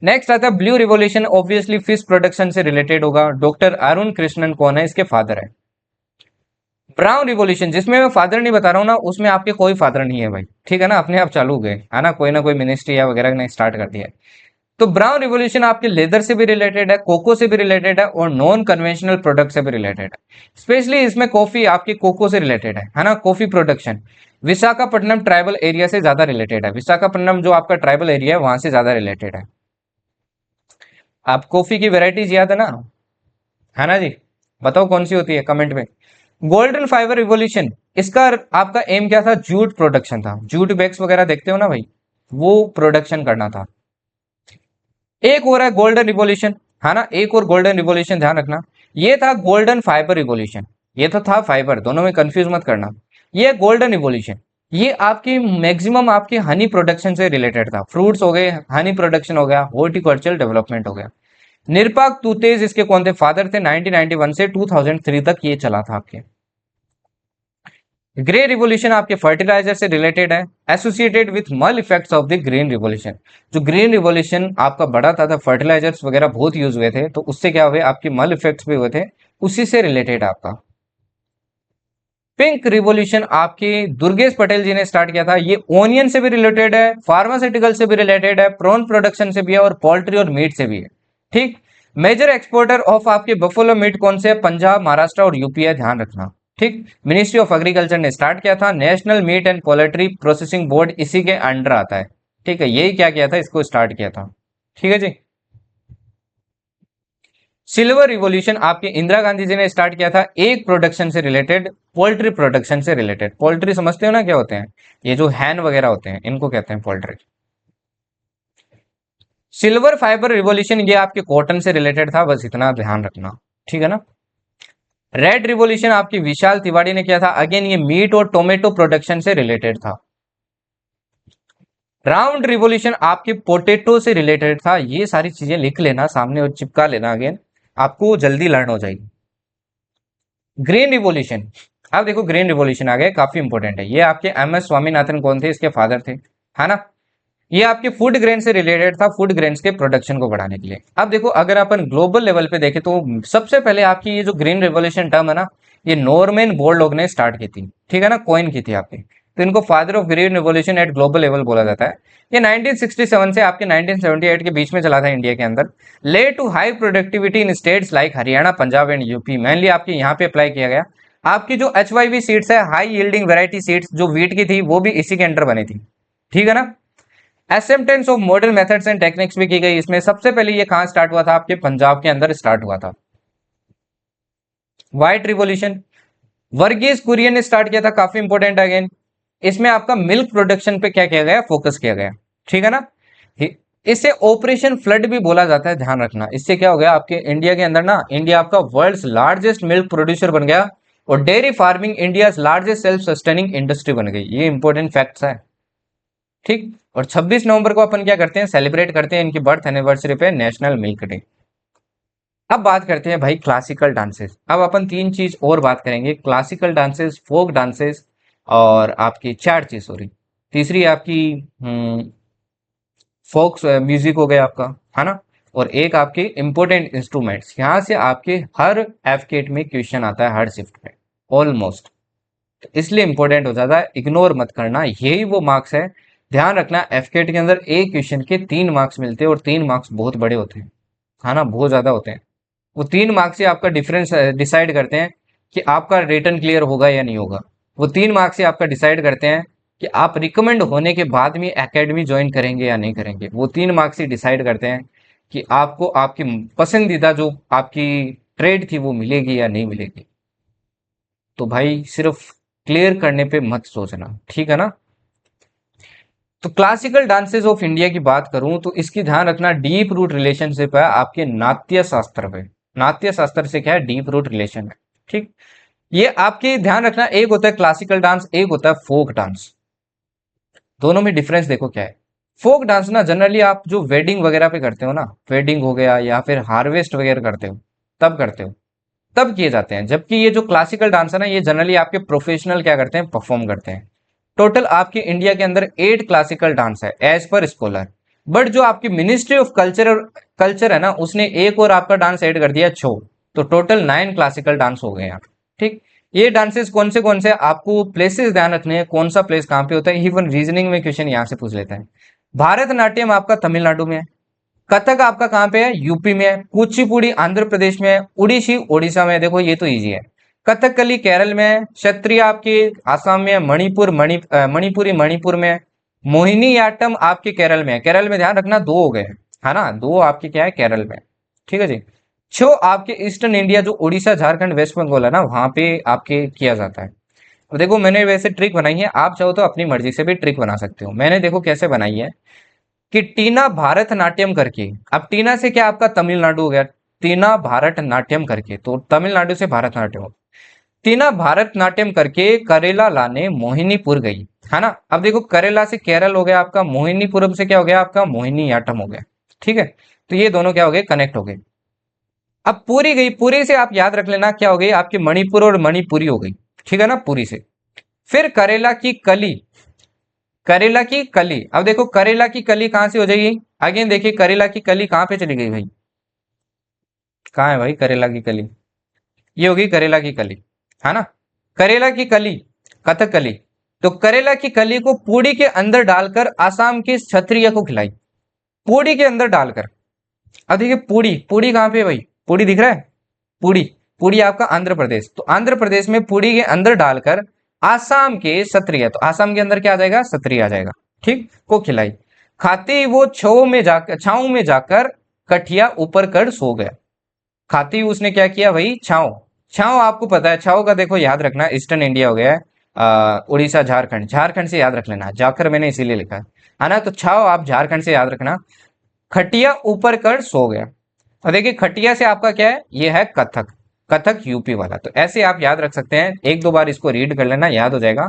[SPEAKER 1] नेक्स्ट आता है blue revolution, obviously fish production से रिलेटेड होगा। डॉक्टर अरुण कृष्णन कौन है, इसके फादर है। ब्राउन रिवोल्यूशन, जिसमें मैं फादर नहीं बता रहा हूँ ना, उसमें आपके कोई फादर नहीं है भाई, ठीक है ना, अपने आप चालू हो गए है ना कोई मिनिस्ट्री या वगैरह ने स्टार्ट कर दिया है। तो ब्राउन रिवोल्यूशन आपके लेदर से भी रिलेटेड है, कोको से भी रिलेटेड है, और नॉन कन्वेंशनल प्रोडक्ट से भी रिलेटेड है। स्पेशली इसमें कॉफी आपकी कोको से रिलेटेड है ना, coffee production Visakhapatnam tribal area से ज्यादा रिलेटेड है। विशाखापट्टनम जो आपका ट्राइबल एरिया है वहां से ज्यादा रिलेटेड है। आप कॉफी की वेराइटीज याद है ना जी, बताओ कौन सी होती है कमेंट में। गोल्डन फाइबर रिवोल्यूशन, इसका आपका एम क्या था, जूट प्रोडक्शन था। जूट बैग्स वगैरह देखते हो ना भाई, वो प्रोडक्शन करना था। एक हो रहा है गोल्डन रिवोल्यूशन, है ना, एक और गोल्डन रिवोल्यूशन ध्यान रखना। ये था गोल्डन फाइबर रिवोल्यूशन, ये तो था फाइबर, दोनों में कंफ्यूज मत करना। ये गोल्डन रिवोल्यूशन, ये आपकी मैक्सिमम आपके हनी प्रोडक्शन से रिलेटेड था। फ्रूट्स हो गए, हनी प्रोडक्शन हो गया, हॉर्टिकल्चरल डेवलपमेंट हो गया। निरपाक तुतेज इसके कौन थे, फादर थे। 1991 से 2003 तक ये चला था आपके। ग्रे रिवोल्यूशन आपके फर्टिलाइजर से रिलेटेड है, एसोसिएटेड विथ मल effects of the green revolution. जो ग्रीन रिवोल्यूशन आपका बड़ा था फर्टिलाइजर्स वगैरह बहुत यूज हुए थे, तो उससे क्या हुए आपके मल इफेक्ट्स भी हुए थे, उसी से रिलेटेड आपका। पिंक रिवोल्यूशन आपके दुर्गेश पटेल जी ने स्टार्ट किया था। ये ओनियन से भी रिलेटेड है, फार्मास्यूटिकल से भी रिलेटेड है, प्रॉन प्रोडक्शन से भी है, और पोल्ट्री और मीट से भी है, ठीक। मेजर एक्सपोर्टर ऑफ आपके बफेलो मीट कौन से है, पंजाब, महाराष्ट्र और यूपी है, ध्यान रखना, ठीक। मिनिस्ट्री ऑफ एग्रीकल्चर ने स्टार्ट किया था। National meat and poultry processing board इसी के अंडर आता है, ठीक है। यही क्या किया था, इसको स्टार्ट किया था, ठीक है जी। सिल्वर रिवॉल्यूशन आपके इंदिरा गांधी जी ने स्टार्ट किया था, एक प्रोडक्शन से रिलेटेड, पोल्ट्री प्रोडक्शन से रिलेटेड। पोल्ट्री समझते हो ना क्या होते हैं, ये जो हैन वगैरह होते हैं इनको कहते हैं पोल्ट्री। सिल्वर फाइबर रिवॉल्यूशन ये आपके कॉटन से रिलेटेड था, बस इतना ध्यान रखना, ठीक है ना। रेड रिवॉल्यूशन आपकी विशाल तिवारी ने किया था, अगेन ये मीट और टोमेटो प्रोडक्शन से रिलेटेड था। राउंड रिवॉल्यूशन आपके पोटेटो से रिलेटेड था। ये सारी चीजें लिख लेना सामने और चिपका लेना, अगेन आपको जल्दी लर्न हो जाएगी। ग्रीन रिवॉल्यूशन, अब देखो ग्रीन रिवॉल्यूशन आ गया, काफी इंपॉर्टेंट है। ये आपके एम एस स्वामीनाथन कौन थे, इसके फादर थे, है ना। ये आपके फूड ग्रेन से रिलेटेड था, फूड ग्रेन्स के प्रोडक्शन को बढ़ाने के लिए। अब देखो अगर अपन ग्लोबल लेवल पे देखें तो सबसे पहले आपकी ये जो ग्रीन रिवॉल्यूशन टर्म है ना, ये नॉर्मन बोरलॉग ने स्टार्ट की थी, ठीक है ना, कॉइन की थी आपकी। तो इनको father of green revolution eight global level बोला जाता है। ये 1967 से आपके 1978 के बीच में चला था इंडिया के अंदर। Led to high productivity in states like Haryana, Punjab and UP, mainly आपके यहाँ पे अप्लाई किया गया। आपकी जो HYV सीड्स है, हाई यील्डिंग वेराइटी सीड्स, जो वीट की थी वो भी इसी के अंडर बनी थी, ठीक है ना। Acceptance of modern methods and techniques भी की गई इसमें। सबसे पहले ये कहां स्टार्ट हुआ था, आपके पंजाब के अंदर स्टार्ट हुआ था। व्हाइट रिवॉल्यूशन वर्गीज कुरियन ने स्टार्ट किया था, काफी इंपॉर्टेंट अगेन। इसमें आपका मिल्क प्रोडक्शन पे क्या किया गया, फोकस किया गया, ठीक है ना। इसे ऑपरेशन फ्लड भी बोला जाता है, ध्यान रखना। इससे क्या हो गया आपके इंडिया के अंदर ना, इंडिया आपका वर्ल्ड्स लार्जेस्ट मिल्क प्रोड्यूसर बन गया, और dairy farming India largest self sustaining industry बन गई। ये इंपॉर्टेंट फैक्ट्स है, ठीक। और 26 नवंबर को अपन क्या करते हैं, सेलिब्रेट करते हैं इनकी बर्थ एनिवर्सरी पे, नेशनल मिल्क डे। अब बात करते हैं भाई क्लासिकल डांसेस। अब अपन तीन चीज और बात करेंगे, क्लासिकल डांसेस, फोक डांसेस, और आपकी चार चीज सॉरी, तीसरी आपकी फोक म्यूजिक हो गया आपका, है ना। और एक आपके इंपॉर्टेंट इंस्ट्रूमेंट्स। यहां से आपके हर एफकेट में क्वेश्चन आता है, हर शिफ्ट में ऑलमोस्ट, इसलिए इंपॉर्टेंट हो जाता है, इग्नोर मत करना, यही वो मार्क्स है। ध्यान रखना एफकेट के अंदर एक क्वेश्चन के 3 मार्क्स मिलते हैं, और 3 मार्क्स बहुत बड़े होते हैं, है ना, बहुत ज्यादा होते हैं। वो 3 मार्क्स से आपका डिफरेंस डिसाइड करते हैं कि आपका रिटर्न क्लियर होगा या नहीं होगा। वो 3 मार्क्स से आपका डिसाइड करते हैं कि आप रिकमेंड होने के बाद में एकेडमी ज्वाइन करेंगे या नहीं करेंगे। वो 3 मार्क्स ही डिसाइड करते हैं कि आपको आपकी पसंदीदा जो आपकी ट्रेड थी वो मिलेगी या नहीं मिलेगी। तो भाई सिर्फ क्लियर करने पे मत सोचना, ठीक है ना। तो क्लासिकल डांसेस ऑफ इंडिया की बात करूं तो इसकी ध्यान रखना डीप रूट रिलेशनशिप है आपके नाट्य शास्त्र पे। नाट्य शास्त्र से क्या है, डीप रूट रिलेशन है, ठीक। ये आपके ध्यान रखना, एक होता है क्लासिकल डांस, एक होता है फोक डांस। दोनों में डिफरेंस देखो क्या है। फोक डांस ना जनरली आप जो वेडिंग वगैरह पे करते हो ना, वेडिंग हो गया या फिर हार्वेस्ट वगैरह करते हो, तब करते हो, तब किए जाते हैं। जबकि ये जो क्लासिकल डांस है ना, ये जनरली आपके प्रोफेशनल क्या करते हैं, परफॉर्म करते हैं। टोटल आपके इंडिया के अंदर 8 क्लासिकल डांस है एज पर स्कॉलर। बट जो आपकी मिनिस्ट्री ऑफ कल्चर है ना, उसने एक और आपका डांस ऐड कर दिया, छो। तो टोटल 9 क्लासिकल डांस हो गए यहाँ, ठीक। ये डांसेस कौन से आपको प्लेसेस ध्यान रखने हैं, कौन सा प्लेस कहाँ पे होता है। इवन रीजनिंग में क्वेश्चन यहाँ से पूछ लेता है। भारतनाट्यम आपका तमिलनाडु में है, कथक आपका कहाँ पे है, यूपी में है, कुचिपुड़ी आंध्र प्रदेश में है, उड़ीसी ओडिशा में है। देखो ये तो इजी है। कथकली केरल में है, क्षत्रिय आपके आसाम में है, मणिपुरी मणिपुर में है, मोहिनीयाट्टम आपके केरल में है। केरल में ध्यान रखना 2 हो गए हैं, है ना, 2 आपके क्या है केरल में, ठीक है जी। छो आपके ईस्टर्न इंडिया जो उड़ीसा झारखंड वेस्ट बंगाल है ना, वहां पे आपके किया जाता है। अब देखो मैंने वैसे ट्रिक बनाई है, आप चाहो तो अपनी मर्जी से भी ट्रिक बना सकते हो। मैंने देखो कैसे बनाई है कि टीना भारतनाट्यम करके, अब टीना से क्या आपका तमिलनाडु हो गया, टीना भारतनाट्यम करके, तो तमिलनाडु से भारतनाट्यम हो। टीना भारतनाट्यम करके करेला लाने मोहिनीपुर गई, है ना। अब देखो करेला से केरल हो गया आपका, मोहिनीपुरम से क्या हो गया आपका, मोहिनीयाट्टम हो गया, ठीक है। तो ये दोनों क्या हो गए, कनेक्ट हो गए। अब पूरी गई, पूरी से आप याद रख लेना क्या हो गई आपकी, मणिपुर और मणिपुरी हो गई, ठीक है ना, पूरी से। फिर करेला की कली, करेला की कली, अब देखो करेला की कली कहां से हो जाएगी, अगेन देखिए करेला की कली कहां पे चली गई भाई, कहां है भाई करेला की कली, ये होगी करेला की कली, है ना। करेला की कली, कथक कली। तो करेला की कली को पूड़ी के अंदर डालकर आसाम के क्षत्रिय को खिलाई, पूड़ी के अंदर डालकर। अब देखिए पूड़ी, पूड़ी कहां पे है भाई, पूड़ी दिख रहा है, पूड़ी, पूड़ी आपका आंध्र प्रदेश। तो आंध्र प्रदेश में पूड़ी के अंदर डालकर आसाम के क्षत्रिय, तो आसाम के अंदर क्या आ जाएगा, क्षत्रिय आ जाएगा, ठीक, को खिलाई। खाते ही वो छाऊ में जाकर कठिया ऊपर कर सो गया। खाते ही उसने क्या किया भाई, छाऊ। छाऊ आपको पता है, छाऊ का देखो याद रखना, ईस्टर्न इंडिया हो गया है, उड़ीसा झारखंड, झारखंड से याद रख लेना, जाकर मैंने इसीलिए लिखा है ना। तो छाऊ आप झारखंड से याद रखना। खटिया ऊपर कर सो गया। और देखिए खटिया से आपका क्या है, ये है कथक, कथक यूपी वाला। तो ऐसे आप याद रख सकते हैं, 1-2 बार इसको रीड कर लेना, याद हो जाएगा।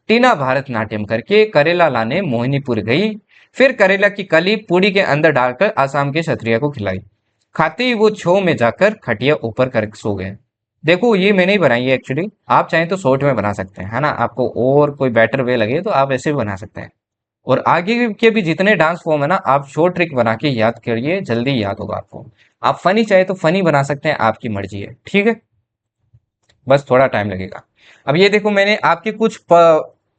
[SPEAKER 1] टीना भारतनाट्यम करके करेला लाने मोहिनीपुर गई, फिर करेला की कली पूड़ी के अंदर डालकर आसाम के क्षत्रिय को खिलाई। खाते ही वो छो में जाकर खटिया ऊपर कर सो गए। देखो ये मैंने ही बनाई है एक्चुअली, आप चाहें तो शॉर्ट में बना सकते हैं, है ना। आपको और कोई बेटर वे लगे तो आप ऐसे भी बना सकते हैं। और आगे के भी जितने डांस फॉर्म है ना, आप शॉर्ट ट्रिक बना के याद करिए, जल्दी याद होगा आपको। आप फनी चाहे तो फनी बना सकते हैं, आपकी मर्जी है, ठीक है, बस थोड़ा टाइम लगेगा। अब ये देखो मैंने आपकी कुछ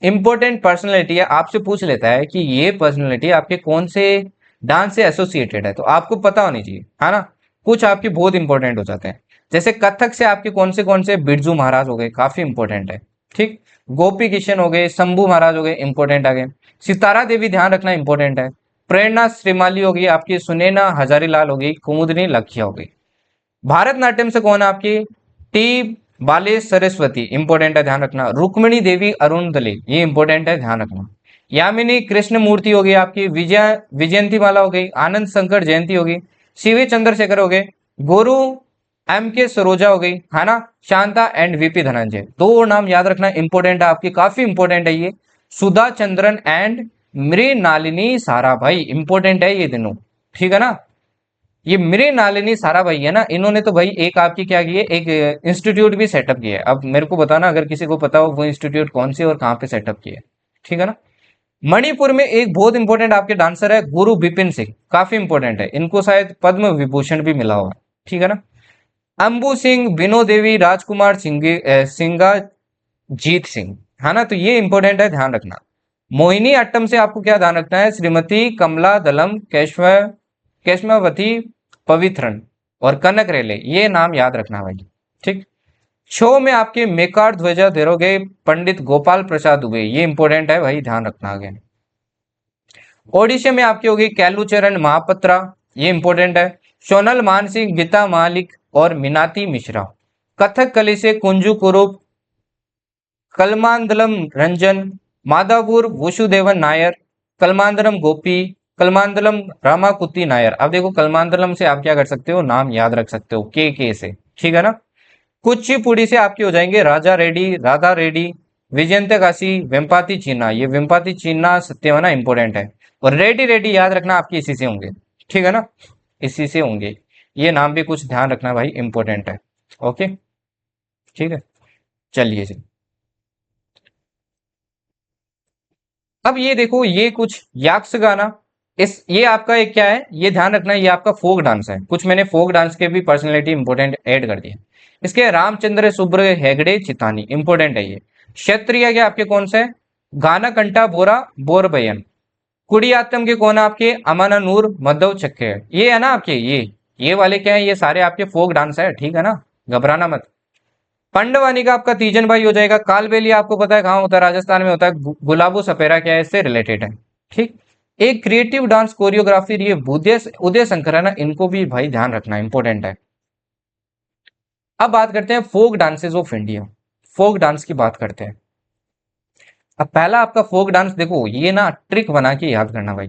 [SPEAKER 1] इंपॉर्टेंट पर्सनैलिटी है, आपसे पूछ लेता है कि ये पर्सनैलिटी आपके कौन से डांस से एसोसिएटेड है, तो आपको पता होनी चाहिए, है ना। कुछ आपके बहुत इंपॉर्टेंट हो जाते हैं, जैसे कथक से आपके कौन से बिरजू महाराज हो गए, काफी इंपॉर्टेंट है, ठीक। गोपी किशन हो गए, शंभू महाराज हो गए, इंपॉर्टेंट आ गए। सितारा देवी ध्यान रखना इंपॉर्टेंट है। प्रेरणा श्रीमाली होगी आपकी, सुनैना हजारीलाल हो गई, कुमुदनी लखिया हो गई। भारतनाट्यम से कौन है आपकी, टी बालेश सरस्वती, इंपॉर्टेंट है ध्यान रखना। रुक्मिणी देवी अरुणदले, ये इंपॉर्टेंट है ध्यान रखना। यामिनी कृष्ण मूर्ति हो गई आपकी, विजयंती माला हो गई, आनंद शंकर जयंती हो गई, शिवी चंद्रशेखर हो गए, गुरु एम के सरोजा हो गई, है ना, शांता एंड वीपी धनंजय। 2 नाम याद रखना इंपॉर्टेंट है आपकी, काफी इंपॉर्टेंट है ये। सुधा चंद्रन एंड मृणालिनी साराभाई, इंपॉर्टेंट है ये दिनों, ठीक है ना। ये मृणालिनी साराभाई है ना, इन्होंने तो भाई एक आपकी क्या की है, एक इंस्टीट्यूट भी सेटअप किया है। अब मेरे को बताना अगर किसी को पता हो वो इंस्टीट्यूट कौन सी और कहाँ पे सेटअप किया है, ठीक है ना। मणिपुर में एक बहुत इंपॉर्टेंट आपके डांसर है गुरु बिपिन सिंह, काफी इंपॉर्टेंट है, इनको शायद पद्म विभूषण भी मिला हुआ है, ठीक है ना। अंबू सिंह, बिनो देवी, राजकुमार सिंगा, जीत सिंह, है ना। तो ये इंपॉर्टेंट है ध्यान रखना। मोहिनी अट्टम से आपको क्या ध्यान रखना है, श्रीमती कमला दलम केशवावती पवित्रन और कनक रेले, ये नाम याद रखना भाई, ठीक। छो में आपके मेकार ध्वजा धरोगे पंडित गोपाल प्रसाद दुबे, ये इंपॉर्टेंट है भाई, ध्यान रखना आगे। ओडिशा में आपकी होगी कैलूचरण महापत्रा, ये इंपॉर्टेंट है। सोनल मानसिंह, गीता मालिक और मीनाती मिश्रा। कथक कली से कुंजू कुरूप, कलमांदलम रंजन, माधवपुर वसुदेवन नायर, कलमांदलम गोपी, कलमांदलम रामाकुति नायर। अब देखो कलमांदलम से आप क्या कर सकते हो, नाम याद रख सकते हो के से, ठीक है ना। कुचिपुड़ी से आपके हो जाएंगे राजा रेड्डी, राधा रेड्डी, विजयंत काशी, वेम्पाती चीना। ये वेम्पाती चीना सत्यवाना इंपॉर्टेंट है। और रेड्डी रेड्डी याद रखना आपके इसी से होंगे, ठीक है ना, इसी से होंगे। ये नाम भी कुछ ध्यान रखना भाई, इंपॉर्टेंट है। ओके, ठीक है, चलिए जी। अब ये देखो, ये कुछ याक्ष गाना, इस ये आपका एक क्या है, ये ध्यान रखना, ये आपका फोक डांस है। कुछ मैंने फोक डांस के भी पर्सनैलिटी इंपोर्टेंट ऐड कर दिए। इसके रामचंद्र सुब्र हेगड़े चितानी, इंपोर्टेंट है ये। क्षत्रिय के आपके कौन से, गाना कंटा बोरा बोरबयन। कुड़ियात्तम के कौन है आपके, अमाना नूर मधव चक्के, ये है ना आपके, ये वाले क्या है, ये सारे आपके फोक डांस है, ठीक है ना, घबराना मत। पंडवानी का आपका तीजन भाई हो जाएगा। कालबेलिया आपको पता है कहाँ होता है, राजस्थान में होता है। गुलाबो सपेरा क्या है, इससे रिलेटेड है, ठीक। एक क्रिएटिव डांस कोरियोग्राफी, ये उदय उदय शंकर है ना, इनको भी भाई ध्यान रखना इंपॉर्टेंट है। अब बात करते हैं folk dances of India, folk dance की बात करते हैं। अब पहला आपका फोक डांस देखो, ये ना ट्रिक बना के याद करना भाई,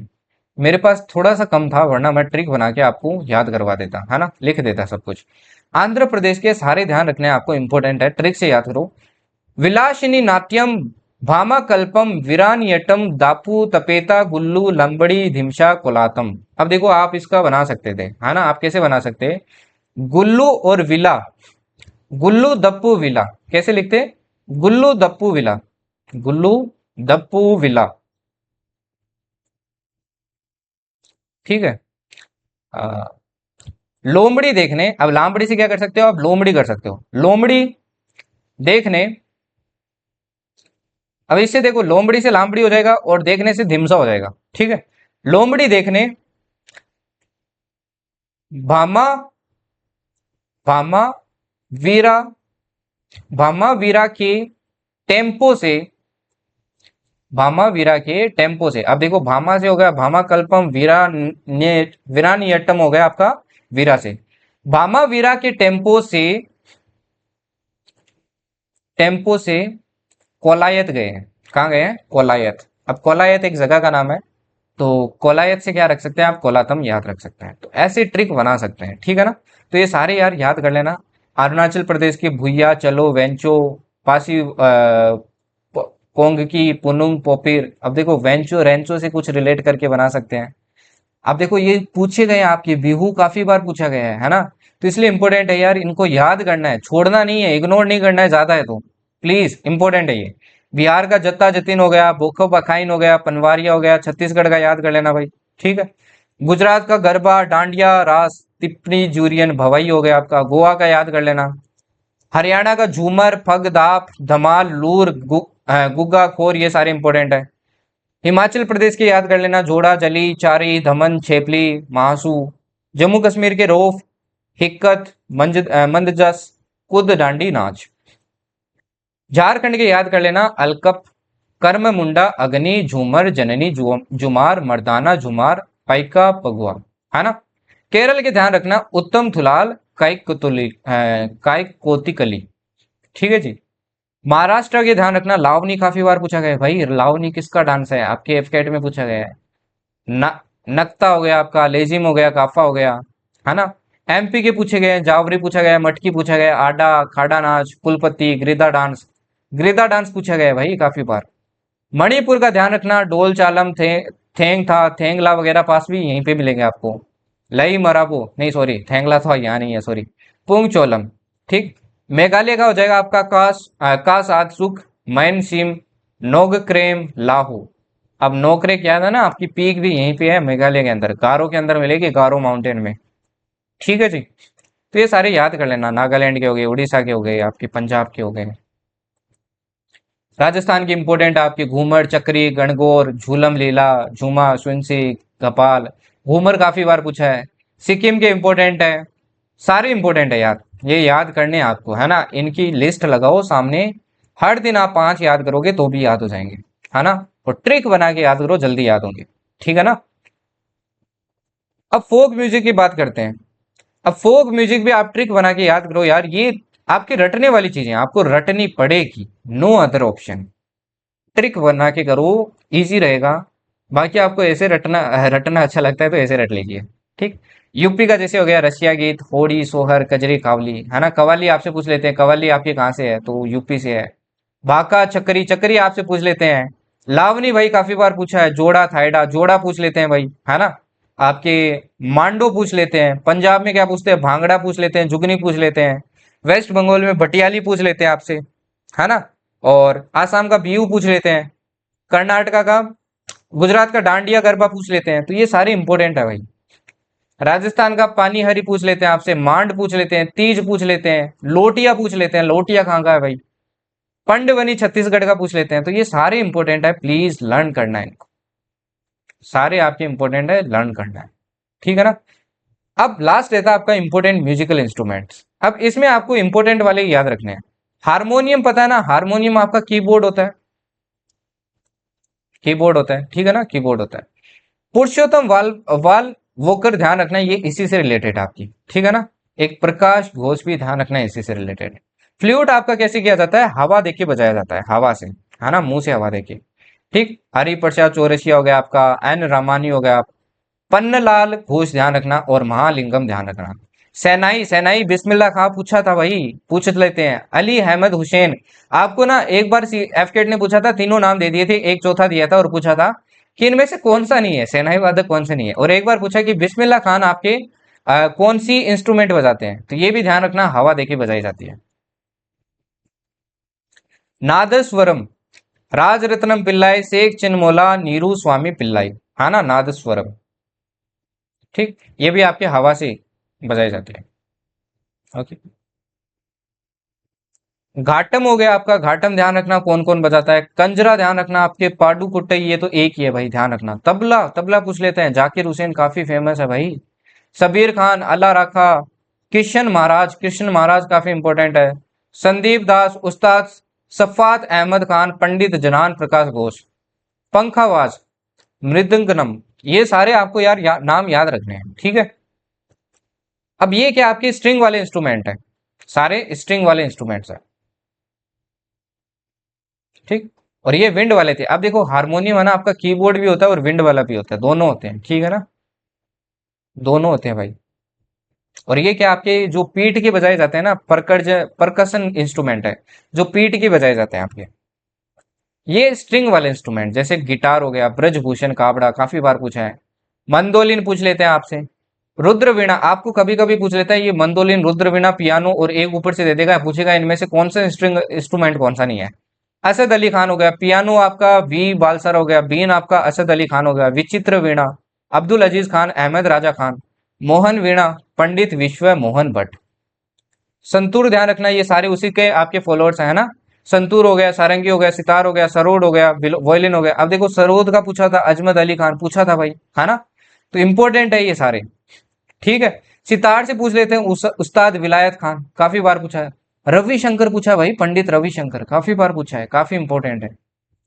[SPEAKER 1] मेरे पास थोड़ा सा कम था, वरना मैं ट्रिक बना के आपको याद करवा देता, है ना, लिख देता सब कुछ। आंध्र प्रदेश के सारे ध्यान रखने हैं आपको, इंपॉर्टेंट है, ट्रिक से याद करो। विलासिनी नाट्यम, भामाकल्पम, वीरानियटम, दापू तपेता, गुल्लू लंबड़ी, धिमशा कोलातम। अब देखो आप इसका बना सकते थे, है ना, आप कैसे बना सकते हैं, गुल्लू और विला, गुल्लू दप्पू विला, कैसे लिखते, गुल्लू दप्पू विला, गुल्लू दप्पू विला, ठीक है। आ, लोमड़ी देखने, अब लामड़ी से क्या कर सकते हो आप, लोमड़ी कर सकते हो, लोमड़ी देखने। अब इससे देखो, लोमड़ी से लामड़ी हो जाएगा और देखने से धिमसा हो जाएगा, ठीक है। लोमड़ी देखने, भामा, भामा वीरा, भामा वीरा के टेम्पो से, भामा वीरा के टेम्पो से। अब देखो भामा से हो गया भामा कल्पम, वीरानियट्टम हो गया आपका वीरा से। भामा वीरा के टेम्पो से कोलायत गए हैं। कहाँ गए हैं, कोलायत। अब कोलायत एक जगह का नाम है, तो कोलायत से क्या रख सकते हैं आप, कोलातम याद रख सकते हैं। तो ऐसे ट्रिक बना सकते हैं, ठीक है ना। तो ये सारे यार याद कर लेना। अरुणाचल प्रदेश के भुइया चलो वेंचो, पासी कोंग की पुनुंग पोपीर। अब देखो वेंचो रेंचो से कुछ रिलेट करके बना सकते हैं। अब देखो ये पूछे गए आपके, बिहू काफी बार पूछा गया है ना, तो इसलिए इंपॉर्टेंट है यार, इनको याद करना है, छोड़ना नहीं है, इग्नोर नहीं करना है ज्यादा है तो, प्लीज इंपॉर्टेंट है ये। बिहार का जत्ता जतीन हो गया, बोखो बखाइन हो गया, पनवारिया हो गया, छत्तीसगढ़ का याद कर लेना भाई, ठीक है। गुजरात का गरबा डांडिया रास तिप्पनी जूरियन भवई हो गया आपका, गोवा का याद कर लेना। हरियाणा का झूमर फग दाप धमाल लूर गुग्गा खोर, ये सारे इंपॉर्टेंट है। हिमाचल प्रदेश के याद कर लेना, जोड़ा जली चारी धमन छेपली महासू। जम्मू कश्मीर के रोफ हिक्कत मंदजस कुद डांडी नाच। झारखंड के याद कर लेना, अलकप कर्म मुंडा अग्नि झूमर जननी जुमार मर्दाना झुमार पैका पगुआ, है ना। केरल के ध्यान रखना, उत्तम थुलाल काइक कोतिकली, ठीक है जी। महाराष्ट्र के ध्यान रखना, लावनी काफी बार पूछा गया है भाई, लावनी किसका डांस है, आपके एफकेट में पूछा गया है। न, नक्ता हो गया आपका, लेजिम हो गया, काफा हो गया, है ना। एमपी के पूछे गए हैं, जावरी पूछा गया है, मटकी पूछा गया है, आडा खाड़ा नाच कुलपति गिरिदा डांस, गिरिदा डांस पूछा गया है भाई काफी बार। मणिपुर का ध्यान रखना, डोल चालम थेंग था, थेंगला वगैरह पास भी यहीं पे मिलेंगे आपको। लई मराबो नहीं, सॉरी थेंगला तो यहाँ नहीं है, सॉरी। पुंग चोलम, ठीक। मेघालय का हो जाएगा आपका कास आदसुक मैन सिम नोगक्रेम लाहू। अब नोकरे क्या था ना, आपकी पीक भी यहीं पे है मेघालय के अंदर, गारो के अंदर मिलेगी, गारो माउंटेन में, ठीक है जी। तो ये सारे याद कर लेना, नागालैंड के हो गए, उड़ीसा के हो गए, आपके पंजाब के हो गए। राजस्थान की इंपोर्टेंट आपकी घूमर चक्री गणगौर झूलम लीला झूमा सुनसी कपाल। घूमर काफी बार पूछा है। सिक्किम के इंपोर्टेंट है, सारे इंपोर्टेंट है यार, ये याद करने हैं आपको, है ना। इनकी लिस्ट लगाओ सामने, हर दिन आप 5 याद करोगे तो भी याद हो जाएंगे, है ना। और ट्रिक बना के याद करो, जल्दी याद होंगे, ठीक है ना। अब फोक म्यूजिक की बात करते हैं। अब फोक म्यूजिक भी आप ट्रिक बना के याद करो यार, ये आपके रटने वाली चीजें आपको रटनी पड़ेगी, नो अदर ऑप्शन। ट्रिक बना के करो, इजी रहेगा। बाकी आपको ऐसे रटना रटना अच्छा लगता है तो ऐसे रट लीजिए, ठीक। यूपी का जैसे हो गया रसिया गीत, होड़ी, सोहर, कजरी, कावली, है ना। कव्वाली आपसे पूछ लेते हैं, कव्वाली आपके कहाँ से है, तो यूपी से है। भाका, चक्करी, चक्करी आपसे पूछ लेते हैं। लावनी भाई काफी बार पूछा है, जोड़ा, थायडा, जोड़ा पूछ लेते हैं भाई, है ना। आपके मांडो पूछ लेते हैं। पंजाब में क्या पूछते हैं, भांगड़ा पूछ लेते हैं, जुगनी पूछ लेते हैं। वेस्ट बंगाल में भटियाली पूछ लेते हैं आपसे, है ना। और आसाम का बिहू पूछ लेते हैं। कर्नाटका का, गुजरात का डांडिया गरबा पूछ लेते हैं, तो ये सारे इंपॉर्टेंट है भाई। राजस्थान का पानी हरी पूछ लेते हैं आपसे, मांड पूछ लेते हैं, तीज पूछ लेते हैं, लोटिया पूछ लेते हैं, लोटिया कहाँ का है भाई। पंडवनी छत्तीसगढ़ का पूछ लेते हैं, तो ये सारे इंपॉर्टेंट है, प्लीज लर्न करना है इनको। सारे आपके इंपॉर्टेंट है, लर्न करना है, ठीक है ना। अब लास्ट रहता है आपका इंपॉर्टेंट म्यूजिकल इंस्ट्रूमेंट्स। अब इसमें आपको इंपॉर्टेंट वाले याद रखने हैं। हारमोनियम पता है ना, हारमोनियम आपका कीबोर्ड होता है, कीबोर्ड होता है, ठीक है ना, कीबोर्ड होता है। पुरुषोत्तम वाल वाल वोकर ध्यान रखना, ये इसी से रिलेटेड है आपकी, ठीक है ना। एक प्रकाश घोष भी ध्यान रखना, इसी से रिलेटेड है। फ्लूट आपका कैसे किया जाता है, हवा देके बजाया जाता है, हवा से, है ना, मुंह से हवा देके, ठीक। हरि प्रसाद चौरसिया हो गया आपका, एन रामानी हो गया, पन्नलाल घोष ध्यान रखना, और महालिंगम ध्यान रखना। सेनाई, सेनाई बिस्मिल्लाह खां पूछा था भाई, पूछ लेते हैं। अली अहमद हुसैन, आपको ना एक बार एफकेट ने पूछा था, तीनों नाम दे दिए थे, एक चौथा दिया था और पूछा था कि इनमें से कौन सा नहीं है, सेनाई वादक कौन सा नहीं है। और एक बार पूछा कि बिस्मिल्लाह खान आपके कौन सी इंस्ट्रूमेंट बजाते हैं, तो ये भी ध्यान रखना, हवा देके बजाई जाती है। नादस्वरम, राजरत्नम पिल्लाई, शेख चिन्मोला, नीरू स्वामी पिल्लाई, है ना, नादस्वरम, ठीक। ये भी आपके हवा से बजाई जाती है, ओके। घाटम हो गया आपका, घाटम ध्यान रखना कौन कौन बजाता है। कंजरा ध्यान रखना आपके, पाडू कुट्टई, ये तो एक ही है भाई, ध्यान रखना। तबला, तबला पूछ लेते हैं, जाकिर हुसैन काफी फेमस है भाई। सबीर खान, अल्लाह राखा, कृष्ण महाराज, कृष्ण महाराज काफी इंपॉर्टेंट है। संदीप दास, उस्ताद सफात अहमद खान, पंडित जनान प्रकाश घोष। पंखावाज, मृदंगनम, ये सारे आपको यार नाम याद रखने हैं, ठीक है। अब ये क्या आपके स्ट्रिंग वाले इंस्ट्रूमेंट है, सारे स्ट्रिंग वाले इंस्ट्रूमेंट्स है, ठीक। और ये विंड वाले थे। अब देखो हारमोनियम है ना, आपका कीबोर्ड भी होता है और विंड वाला भी होता है, दोनों होते हैं, ठीक है ना, दोनों होते हैं भाई। और ये क्या आपके जो पीठ के बजाए जाते हैं ना, परकशन इंस्ट्रूमेंट है, जो पीठ के बजाए जाते हैं आपके। ये स्ट्रिंग वाले इंस्ट्रूमेंट, जैसे गिटार हो गया, ब्रजभूषण काबड़ा काफी बार पूछा है। मंदोलिन पूछ लेते हैं आपसे। रुद्र वीणा आपको कभी कभी पूछ लेता है, ये मंदोलिन, रुद्र वीणा, पियानो, और एक ऊपर से दे देगा, पूछेगा इनमें से कौन सा स्ट्रिंग इंस्ट्रूमेंट कौन सा नहीं है। असद अली खान हो गया, पियानो आपका वी बालसर हो गया, बीन आपका असद अली खान हो गया। विचित्र वीणा, अब्दुल अजीज खान, अहमद राजा खान। मोहन वीणा, पंडित विश्व मोहन भट्ट। संतूर ध्यान रखना, ये सारे उसी के आपके फॉलोअर्स हैं ना। संतूर हो गया, सारंगी हो गया, सितार हो गया, सरोद हो गया, वॉयलिन हो गया। अब देखो सरोद का पूछा था, अजमत अली खान पूछा था भाई, है ना। तो इंपॉर्टेंट है ये सारे, ठीक है। सितार से पूछ लेते हैं, उस्ताद विलायत खान, काफी बार पूछा है। रविशंकर पूछा भाई, पंडित रविशंकर काफी बार पूछा है, काफी इंपॉर्टेंट है,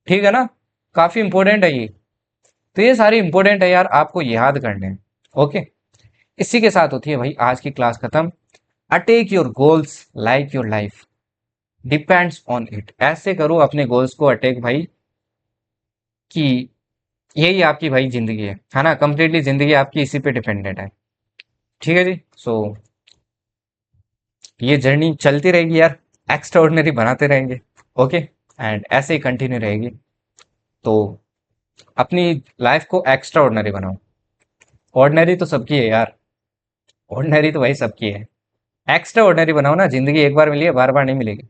[SPEAKER 1] ठीक है ना, काफी इंपॉर्टेंट है ये। तो ये सारे इंपॉर्टेंट है यार, आपको याद करने हैं, ओके। इसी के साथ होती है भाई आज की क्लास खत्म। Attack your goals like your life depends on it, ऐसे करो अपने गोल्स को अटेक भाई, कि यही आपकी भाई जिंदगी है ना, कंप्लीटली जिंदगी आपकी इसी पे डिपेंडेंट है, ठीक है जी। सो ये जर्नी चलती रहेगी यार, एक्स्ट्रा ऑर्डिनरी बनाते रहेंगे, ओके। एंड ऐसे ही कंटिन्यू रहेगी। तो अपनी लाइफ को एक्स्ट्रा ऑर्डिनरी बनाओ। ऑर्डिनरी तो सबकी है यार, ऑर्डिनरी तो भाई सबकी है। एक्स्ट्रा ऑर्डिनरी बनाओ ना, जिंदगी एक बार मिली है, बार बार नहीं मिलेगी।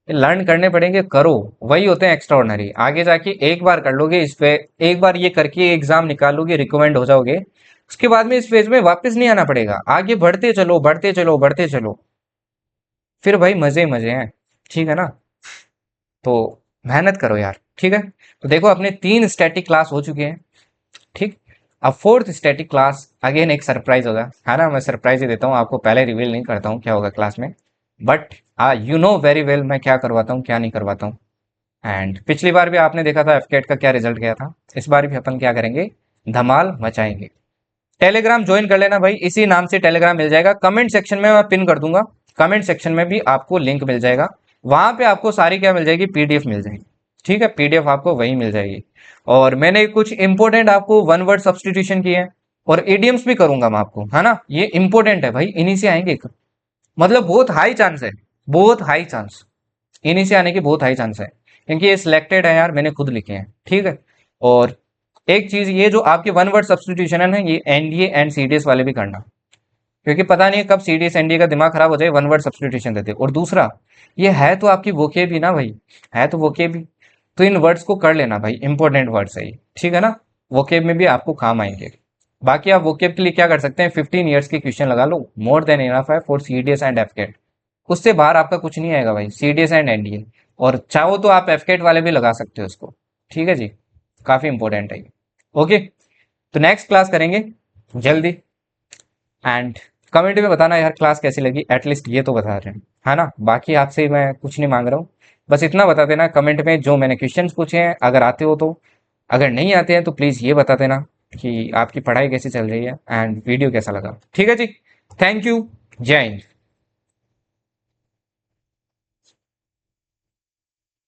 [SPEAKER 1] लर्न करने पड़ेंगे, करो, वही होते हैं एक्स्ट्रा ऑर्डिनरी। आगे जाके एक बार कर लोगे इस पे, एक बार ये करके एग्जाम निकाल लोगे, रिकमेंड हो जाओगे, उसके बाद में इस फेज में वापस नहीं आना पड़ेगा, आगे बढ़ते चलो, बढ़ते चलो, बढ़ते चलो, फिर भाई मजे ही मजे हैं, ठीक है ना। तो मेहनत करो यार, ठीक है। तो देखो अपने 3 स्टैटिक क्लास हो चुके हैं, ठीक। अब फोर्थ स्टैटिक क्लास अगेन एक सरप्राइज होगा, है ना। मैं सरप्राइज ही देता हूँ आपको, पहले रिवील नहीं करता हूँ क्या होगा क्लास में, but you know very well मैं क्या करवाता हूँ क्या नहीं करवाता हूँ। एंड पिछली बार भी आपने देखा था एफकेट का क्या रिजल्ट गया था, इस बार भी अपन क्या करेंगे, धमाल मचाएंगे। टेलीग्राम ज्वाइन कर लेना भाई, इसी नाम से टेलीग्राम मिल जाएगा, कमेंट सेक्शन में मैं पिन कर दूंगा, कमेंट सेक्शन में भी आपको लिंक मिल जाएगा, वहां पे आपको सारी क्या मिल जाएगी, पीडीएफ मिल जाएगी। ठीक है, पीडीएफ आपको वही मिल जाएगी। और मैंने कुछ इंपॉर्टेंट आपको वन वर्ड सब्सटीट्यूशन किए हैं, और एडीएम्स भी करूंगा मैं आपको, है ना। ये इंपॉर्टेंट है भाई, इन्हीं से आएंगे, मतलब बहुत हाई चांस है, बहुत हाई चांस, इन्हीं से आने की बहुत हाई चांस है, क्योंकि ये सिलेक्टेड है यार, मैंने खुद लिखे हैं। ठीक है। और एक चीज, ये जो आपके वन वर्ड सब्सटीट्यूशन है ना, ये एनडीए एंड सीडीएस वाले भी करना, क्योंकि पता नहीं कब सीडीएस एनडीए का दिमाग खराब हो जाए, वन वर्ड सब्सटीट्यूशन देते। और दूसरा, ये है तो आपकी वोकेब ही ना भाई, है तो वोकेब ही, तो इन वर्ड्स को कर लेना भाई, इंपॉर्टेंट वर्ड्स है ये, ठीक है ना। वोकेब में भी आपको काम आएंगे। बाकी आप वोकेब के लिए क्या कर सकते हैं, 15 ईयर्स के क्वेश्चन लगा लो, मोर देन इनफ है फॉर सीडीएस एंड एफकेट। उससे बाहर आपका कुछ नहीं आएगा भाई, सीडीएस एंड एनडीए। और चाहो तो आप एफकेट वाले भी लगा सकते हो उसको। ठीक है जी, काफी इंपॉर्टेंट है ये। ओके, तो नेक्स्ट क्लास करेंगे जल्दी। एंड कमेंट में बताना यार क्लास कैसी लगी, एटलीस्ट ये तो बता रहे हैं, है ना। बाकी आपसे मैं कुछ नहीं मांग रहा हूँ, बस इतना बता देना कमेंट में जो मैंने क्वेश्चंस पूछे हैं, अगर आते हो तो, अगर नहीं आते हैं तो प्लीज़ ये बता देना कि आपकी पढ़ाई कैसी चल रही है एंड वीडियो कैसा लगा। ठीक है जी, थैंक यू, जय हिंद।